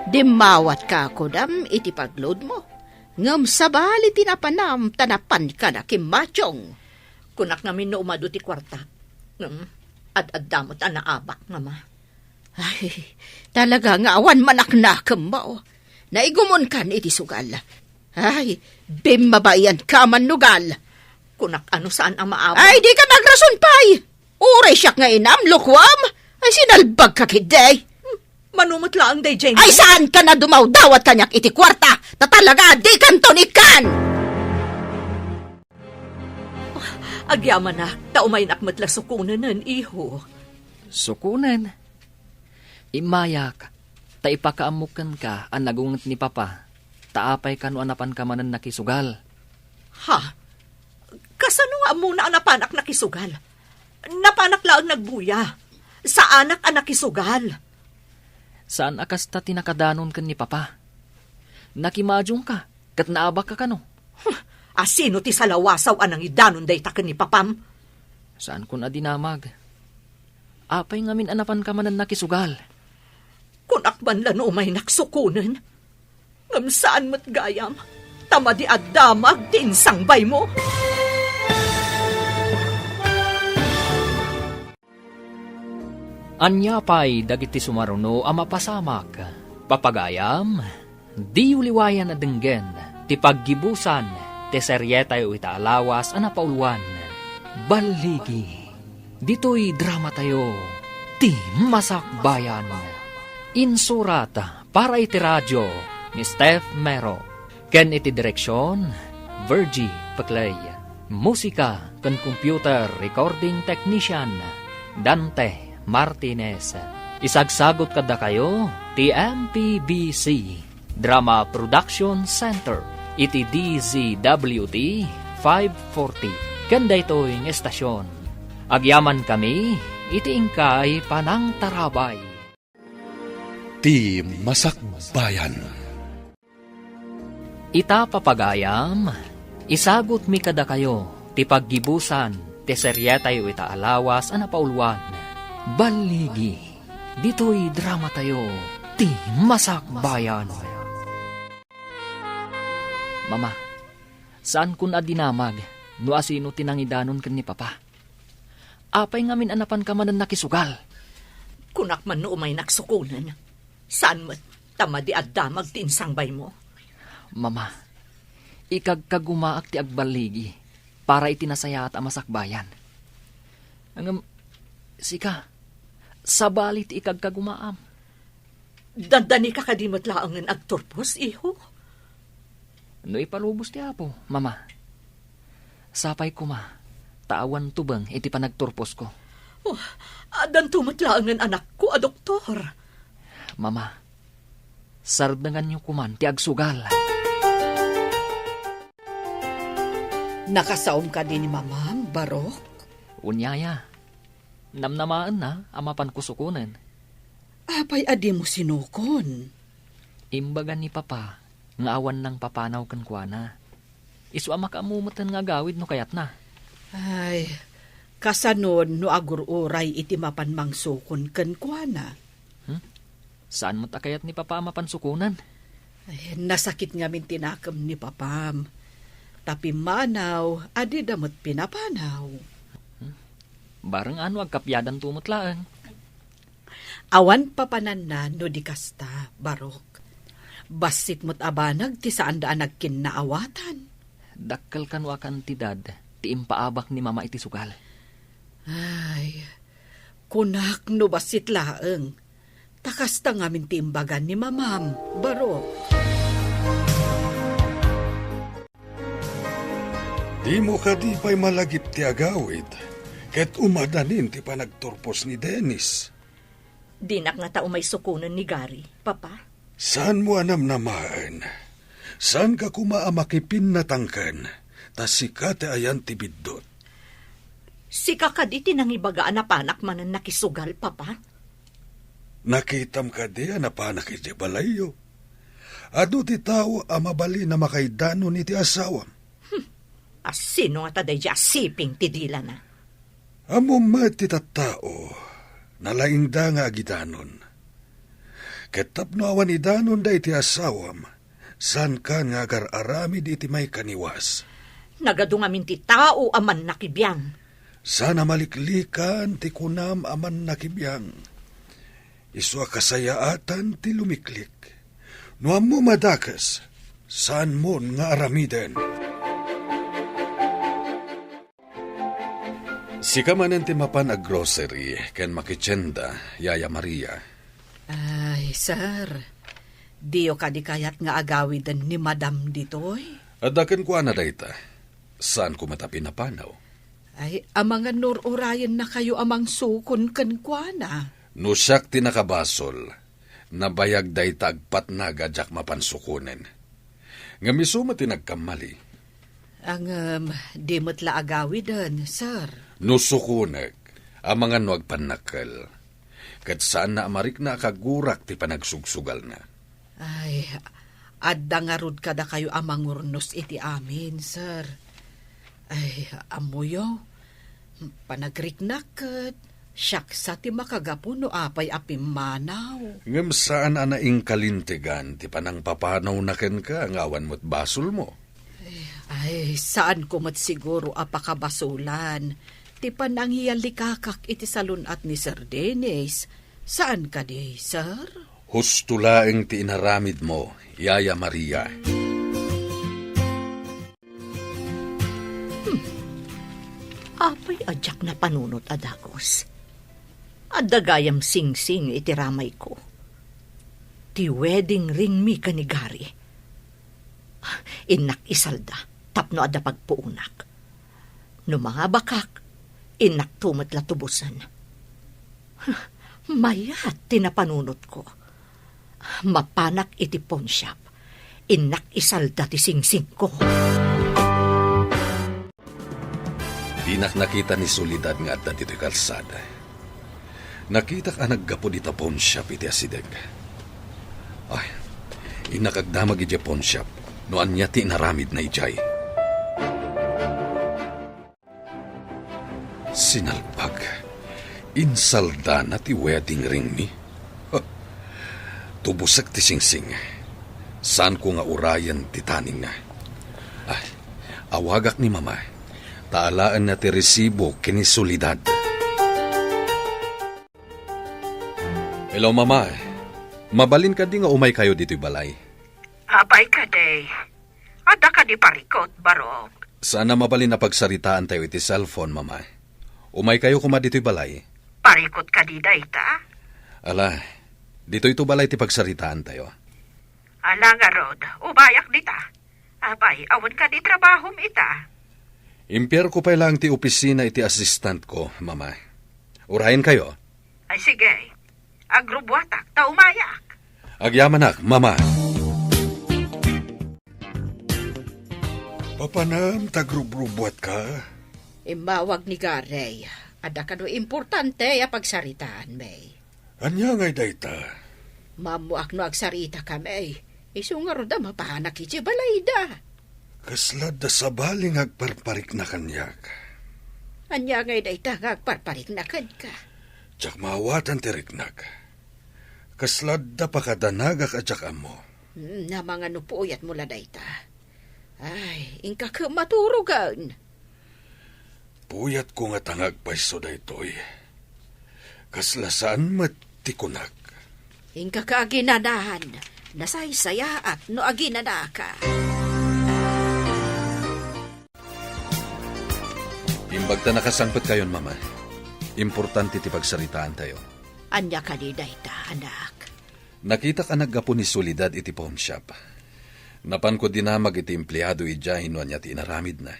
Dimawat ka ako dam iti pagload mo. Ngam sabali tinapanam tanapan ka na kimachong. Kunak namin no umado ti kwarta. At damot ang naabak nga ma. Ay, talaga nga awan manaknakam mo. Naigumon kan iti sugal. Ay, bimabayan ka man nugal. Kunak ano saan ang maabak? Ay, di ka magrason pay. Uray siya nga inam, lukwam. Ay, sinalbag ka kiday. Manumot lang day, James. Ay, saan ka na dumawdawat kanyak iti kwarta? Tatalaga, di kantonikan! Agyaman na, taumay nakmatla sukunan nun, iho. Sukunan. Imayak, taipakaamukan ka ang nagungat ni papa. Taapay ka no anapan ka manan nakisugal. Ha? Kasano nga muna ang napanak nakisugal? Napanak lang nagbuya. Sa anak ang nakisugal. Saan akas ta tinakadanon kan ni papa? Nakimadyong ka, kat naabak ka kano? Asino ti salawasaw anang idanon day taken ni papam? Saan ko na dinamag? Apay ngamin anapan ka manan nakisugal. Kung akban lano may naksukunan, ngam saan mo't gayam, tamadi at damag tinsangbay mo. Anya pay dagiti sumaruno ang mapasamak. Papagayam, di uliwayan na denggen, ti paggibusan, ti seryetay o itaalawas ang napauluan. Baligi, dito'y drama tayo, ti masakbayan. Insurat para iti radyo ni Steph Mero. Ken iti direksyon, Virgie Paclay. Musika ken computer recording technician, Dante Martinez. Isagsagot kada kayo, TMPBC Drama Production Center, iti DZWT 540. Kanda ito'y estasyon. Agyaman kami, iti ingkay panang tarabay. Ti Masakbayan. Ita papagayam, isagot mi kada kayo, ti paggibusan, ti seryetay o itaalawas ang napauluan. Baligi, dito'y drama tayo, ti masakbayan. Mama, saan kun adinamag, no asino tinangidanon kan ni papa? Apay ngamin anapan ka manan nakisugal. Kunak man no may naksukunan, saan mo't tamadi at damag tinsangbay mo? Mama, ikagkagumaak ti agbaligi, para itinasaya at amasakbayan. Sika, sabalit ikagkagumaam. Dandani ka kadimot laangan agturpos, iho? No ipalubos ti apo, mama. Sapay ko ma, taawan tubang iti panagturpos ko. Oh, adan tumot laangan anak ko, doktor. Mama, sardangan niyo kuman ti agsugal. Nakasaom ka din ni Mama, Barok? Unyaya, namnamaan na amapan kusukunan. Apay adi mo sinukon. Imbagan ni Papa, nga awan ng papanaw kan kuana. Isu ama kaamumutan nga gawid no kayat na. Ay, kasanon no agururay iti mapan mangsukon ken kuana. Saan mo takayat ni Papa mapansukunan? Ay, nasakit nga min tinakam ni Papam. Tapi manaw, adi damot pinapanaw. Barang ano agkapyadan tumutlaan. Awan papanan na no di kasta, Barok. Basit mo't abanag ti saan daan nagkinaawatan. Dakkel kan wakan tidad, ti impaabak ni Mama iti sugal. Ay, kunak no basit laeng. Takasta ngamin ti imbagan ni Mamam, Barok. Di mo ka di pa'y malagip ti agawid. Ket umadanin ti panagturpos ni Dennis. Dinak nga tao may sukunan ni Gary, Papa. Saan mo anam namaan? Saan ka kumaamakipin natangkan? Tas sika ti ayan ti biddot. Si kakaditi nang ibagaan na panak manan nakisugal, Papa. Nakitam ka di anapanak iti balayo. Ado ti tao amabali na makaidano ni ti asawam. Sino nga taday di asiping ti dila na? Amo ti tattao, nalaingda nga agidanon. Ketapno awan idanon da iti asawam, san ka nga agar-aramid iti may kaniwas. Nagadungamin ti tao aman nakibiyang. Sana maliklikan ti kunam aman nakibiyang. Isu kasayaatan ti lumiklik. No mo madakas, saan mo nga aramiden? Sika manen ti mapan ag grocery, ken makitsenda, Yaya Maria. Ay, sir. Diyo ka di kayat nga agawidan ni Madam ditoy. Adaken ko na dayta. Saan ko matapi na panaw? Ay, amang nururayan na kayo amang sukon kan kuana. Nusak tinakabasol, nabayag dayta agpat na gadyak mapansukunen. Nga misuma tinagkamali. Ang di mo't la agawidan, sir. Nusukunag, ang mga nuag panakal. Kat saan na amarik na akagurak ti panagsugsugal na. Ay, adda nga rod kada kayo amang urnos iti amin, sir. Ay, amuyo, panagriknakat, siyak sa ti makagapuno apay apim manaw. Ngam saan anaing kalintigan ti panang papanaw na ken ka ngawan mo't basol mo. Ay, saan ko mat siguro apakabasulan? Ti pananghiyalikakak iti salunat ni Sir Dennis. Saan ka di, sir? Hustulaeng ti inaramid mo, Yaya Maria. Apay adyak na panunot adagos. Adagayam sing-sing iti ramay ko. Ti wedding ring mi kanigari. Inak isalda, tapno ada pagpuunak. No mga bakak, inak tumat latubusan. Mayat tinapanunot ko. Mapanak iti pawn shop. Inak isalda ti sing-sing ko. Dinak nakita ni Solidad nga at dito'y kalsada. Nakita ka naggapo di pawn shop iti asideg. Ay, inakagdamag iti pawn shop, noan niya ti inaramid na ijay. Sinalpag, insalda na ti wedding ring ni. Tubusak ti singsing. Saan ko nga urayan ti taning na. Ay, awagak ni Mama. Taalaan na ti resibo kini Solidad. Hello, Mama. Mabalin ka di nga umay kayo dito'y balay. Abay ka, day. Ada ka di parikot, Barok. Sana mabalin na pagsaritaan tayo iti cellphone, Mama. Umay kayo kuma dito'y balay. Parikot ka di, dayta? Ala, dito'y to balay ti pagsaritaan tayo. Ala nga, Rod. Ubayak dita. Abay, awan ka di trabahom ita. Impier ko pa lang ti opisina iti assistant ko, Mama. Urahin kayo. Ay sige. Agrubwatak, ta umayak. Agyamanak, Mama. Papanam, tagrubrubuat ka. Imawag ni Garay. Ada ka no importante a pagsaritaan, May. Anya ngay dayta. Mamuak no agsarita ka, May. Isu nga roda mapahanak iti balayda. Kaslad da sa baling agparparik na kanyak. Anya ngay dayta nga agparparik na kad ka. Tsak mawatan tiriknak. Kaslad da pakadanagak at tsak amo. Na mga nupuyat mula dayta. Ay, ingka ka maturugan. Puyat ko nga tangag paiso daytoy. Kaslasaan matikunak. Ingka ka aginanahan. Nasaysaya at no aginana ka. Imbagta nakasangpet kayon, mama. Importante ti pagsaritaan tayo. Anya ka ni dayta, anak. Nakita ka naggapo ni Solidad iti pawn shop. Napan ko dinamag iti empleyado ijahin niya ti inaramid na.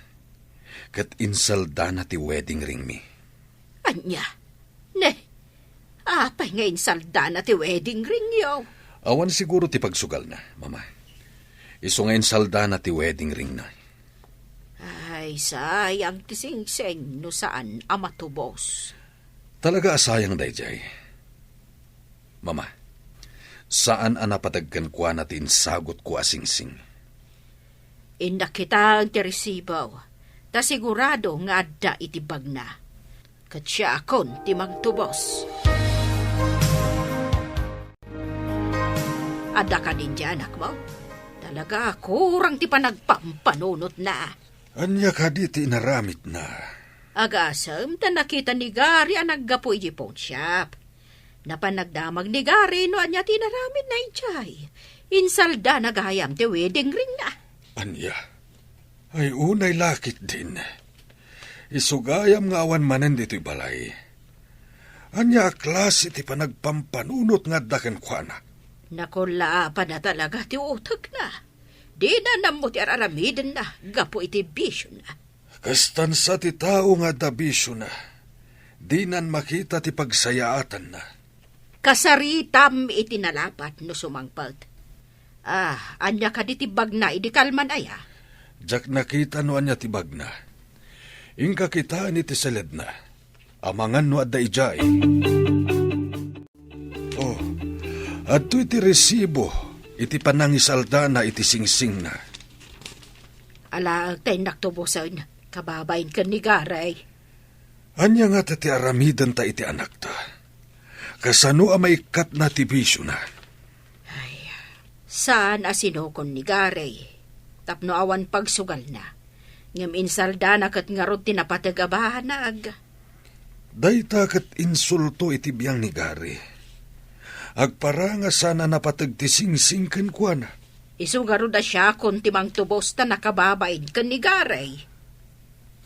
Kat insalda na ti wedding ring mi. Anya? Ne, apay ngayon salda na ti wedding ring yo. Awan siguro ti pagsugal na, mama. Iso ngayon salda na ti wedding ring na. Ay, sayang ti singseng no saan amatubos. Talaga asayang dayjay. Mama, saan anapatagkan kwa natin sagot ko asingsing? Inda kita ang tirisibaw, ta sigurado nga adda itibag na. Kat siya akon ti magtubos. Adda ka din dyan, anak mo? Talaga kurang ti panagpampanunot na. Anya ka di ti inaramid na. Agasam ta nakita ni Gary ang naggapo iti pawn shop. Napanagdamag ni Gary no anya tinaramid na ijay. Insalda nagayam ti wedding ring na. Anya, ay unay lakit din. Isugayam nga awan manen dito'y balay. Anya klase ti panagpampanunot nga daken kwa na. Nakula pa na talaga ti utak na. Di na namo ti aramiden na, gapo iti bisyo na. Kastan sa ti tao nga dabisyo na. Di nan makita ti pagsayaatan na. Kasaritam iti nalapat no sumangpalt. Anya ka di tibag na, idi kalman aya. Jak nakita no anya ti bagna. Ingka kita ni ti seled na. Amangan no adda ijay. Oh, adto iti resibo. Iti panangisalda na iti singsing na. Ala, tayo naktubusan. Kababayin ka ni Garay. Anya nga ti aramidan ta iti anak ta. Kasano amay kat na ti bisyo na. Saan asinokon ni Garay? Tapno awan pagsugal na. Ngam insalda na kat nga rod tinapatagabahan na aga. Dayta kat insulto iti biyang ni Gary. Agparanga sana napatag ti singsing ken kuana. Isugaro da siya kung timang tubos ta nakababain kan ni Garay.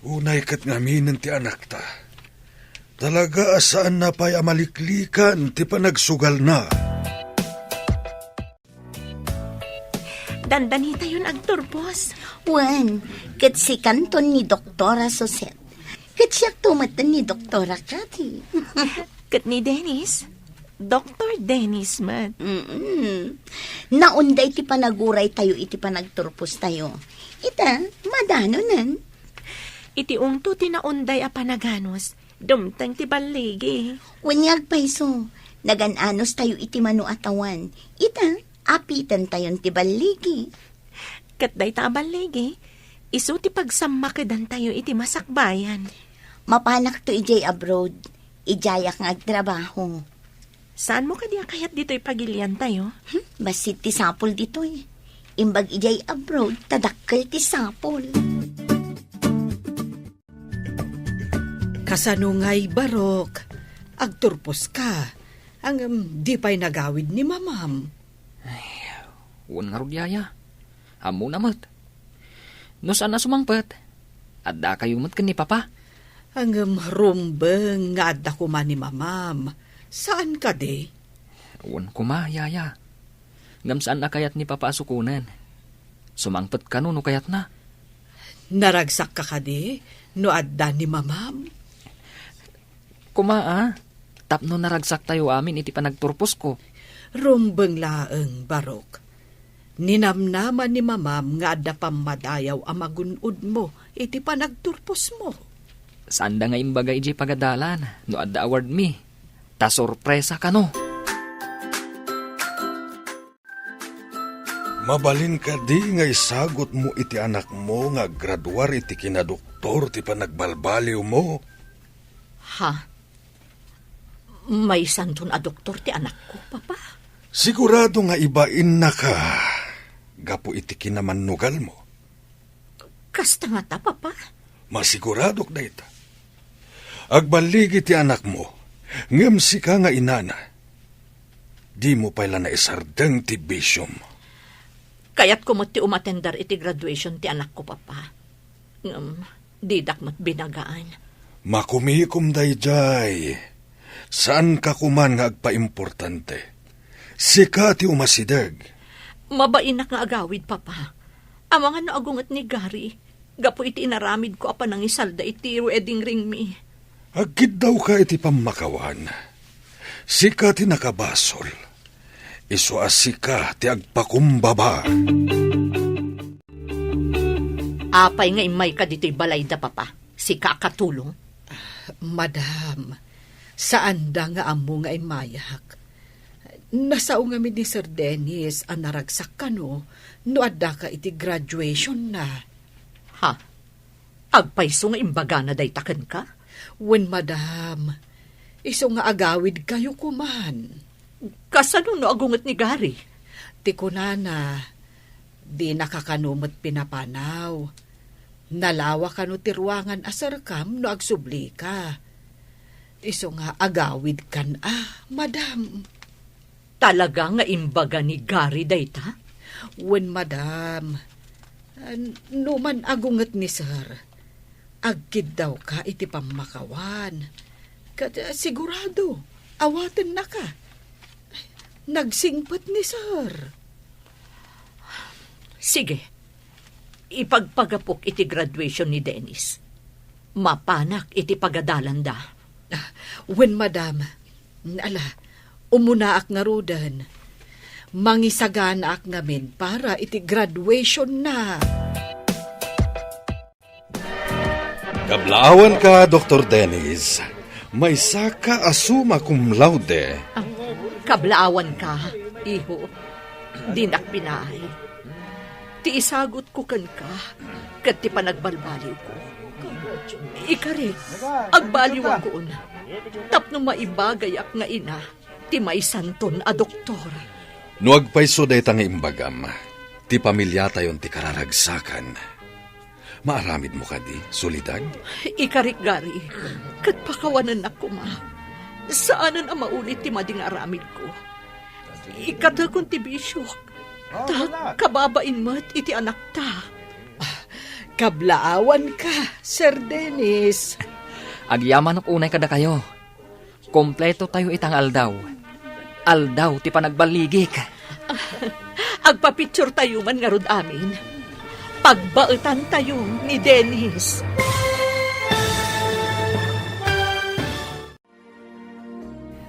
Unay kat ngaminin ti anak ta. Talaga asaan na pa'y amaliklikan ti panagsugal na. Dandanita yun agturbos. Wan, kat si kanton ni Doktora Suset. Kat siya tumatan ni Doktora Cathy. Kat ni Dennis. Dr. Dennis man. Naunday iti panaguray tayo iti panagturpos tayo. Ita, madano nan. Iti ungto tinaunday a panaganos. Dumtang ti baligi. Wanyag paiso, nagananos tayo iti manu atawan. Ita, apitan tayon ti baligi. Kat day ta baligi. Isu ti pagsamakidan tayo iti masakbayan. Mapanak to ijay abroad. Ijayak nga agtrabaho. Saan mo kadiya kayat dito'y pagilian tayo? Basit ti sapol dito'y. Imbag ijay abroad, tadakkel ti sapol. Kasanungay barok, agturpos ka. Ang di pa'y nagawid ni mamam. Uwan nga rudyaya. Amo namat. No saan na sumangpet? Adda kayo mat ni papa. Ang rumbeng nga adda kuma ni mamam. Saan ka de? Uwan ko ma, yaya. Ngam saan na kayat ni papa asukunan? Sumangpet ka no kayat na. Naragsak ka de? No adda ni mamam? Kuma tapno naragsak tayo amin iti panagturpos ko. Rumbeng laeng barok. Ninamnaman ni mamam nga adda pamadayaw amagunod mo iti panagturpos mo. Saan da nga imbaga iji pagadalan, no adda award mi. Ta sorpresa ka no. Mabalin ka di nga isagot mo iti anak mo nga graduar iti kinadoktor ti panagbalbaliw mo. Ha? May santon a doktor ti anak ko, papa. Sigurado nga ibain na ka. Gapo iti kinamanugal mo. Kasta nga ta, papa. Masiguradok na ita. Agbaligi ti anak mo. Ngem si ka nga inana. Di mo pala na isardeng ti bisyom. Kaya't kumot ti umatendar iti graduation ti anak ko, papa. Didak mat binagaan. Makumikom dayjay. Saan ka kuman nga agpa-importante? Sika ti umasideg. Mabainak nga agawid, papa. Amangan na agungat ni Gary. Gapo iti inaramid ko apa nang isalda iti wedding ring mi. Agkid daw ka iti pamakawan. Sika ti nakabasol. Isu asika ti agpakumbaba. Apay nga imay ka dito'y balay da, papa. Sika katulong. Madam, saan da nga amo nga imayak? Nasao nga mi ni Sir Dennis ang naragsak ka no adda ka iti graduation na. Ha? Agpaiso nga imbaga na daytaken ka? Wen madam, iso nga agawid kayo kuman. Kasano no agungat ni Gary? Ti kunana, di nakakanumot pinapanaw. Nalawa ka no ti ruangan asarkam no agsubli ka. Iso nga agawid kan madam. Talaga nga imbaga ni Gary dayta? Wen madam, numan agungat ni sir, agkid daw ka iti pamakawan. Sigurado, awaten na ka. Nagsingpat ni sir. Sige, ipagpagapok iti graduation ni Dennis. Mapanak iti pagadalan da. Wen madam, umunaak nga rudan. Mangisaganaak ngamin para iti graduation na. Kablaawan ka, Dr. Dennis. May saka asuma cum laude. Kablaawan ka, iho. Dinak pinahay. Ti isagot ko kan ka, kat ti panagbalbaliw ko. Ikari, agbaliwan ko una. Tapno maibagayak nga ina, ti may santon a doktor. No agpaiso day nga imbagam, ti pamilya tayon ti kararagsakan. Maaramid mo ka di, solidag? Ikarik, Gary, kat pakawanan ako, ma. Saanan ang maulit ti mading aramid ko? Ikatakon ti bisyok. Ta, kababain mo't iti anak ta. Kablaawan ka, Sir Dennis. Agyaman ak unay kada kayo. Kompleto tayo itang aldaw. Aldaw ti panagbaligik. Agpapicture tayo man nga rod amin. Pagbaetan tayo ni Dennis.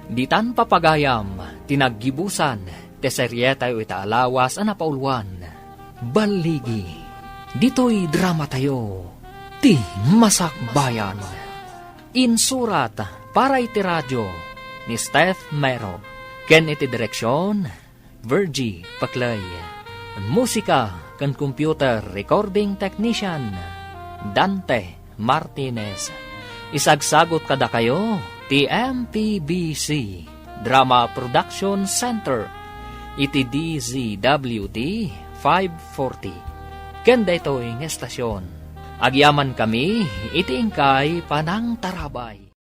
Ditan papagayam, tinaggibusan, teserye tayo itaalawas ang napauluan. Baligi, dito'y drama tayo, ti masakbayan. Insurat para iti radyo ni Steph Mero. Ken iti direksyon, Virgie Paclay. Musika kan computer recording technician, Dante Martinez. Isagsagot kada kayo, TMPBC Drama Production Center, iti DZWD 540. Ken daytoy nga estasyon. Agyaman kami, iti ingkay panang tarabay.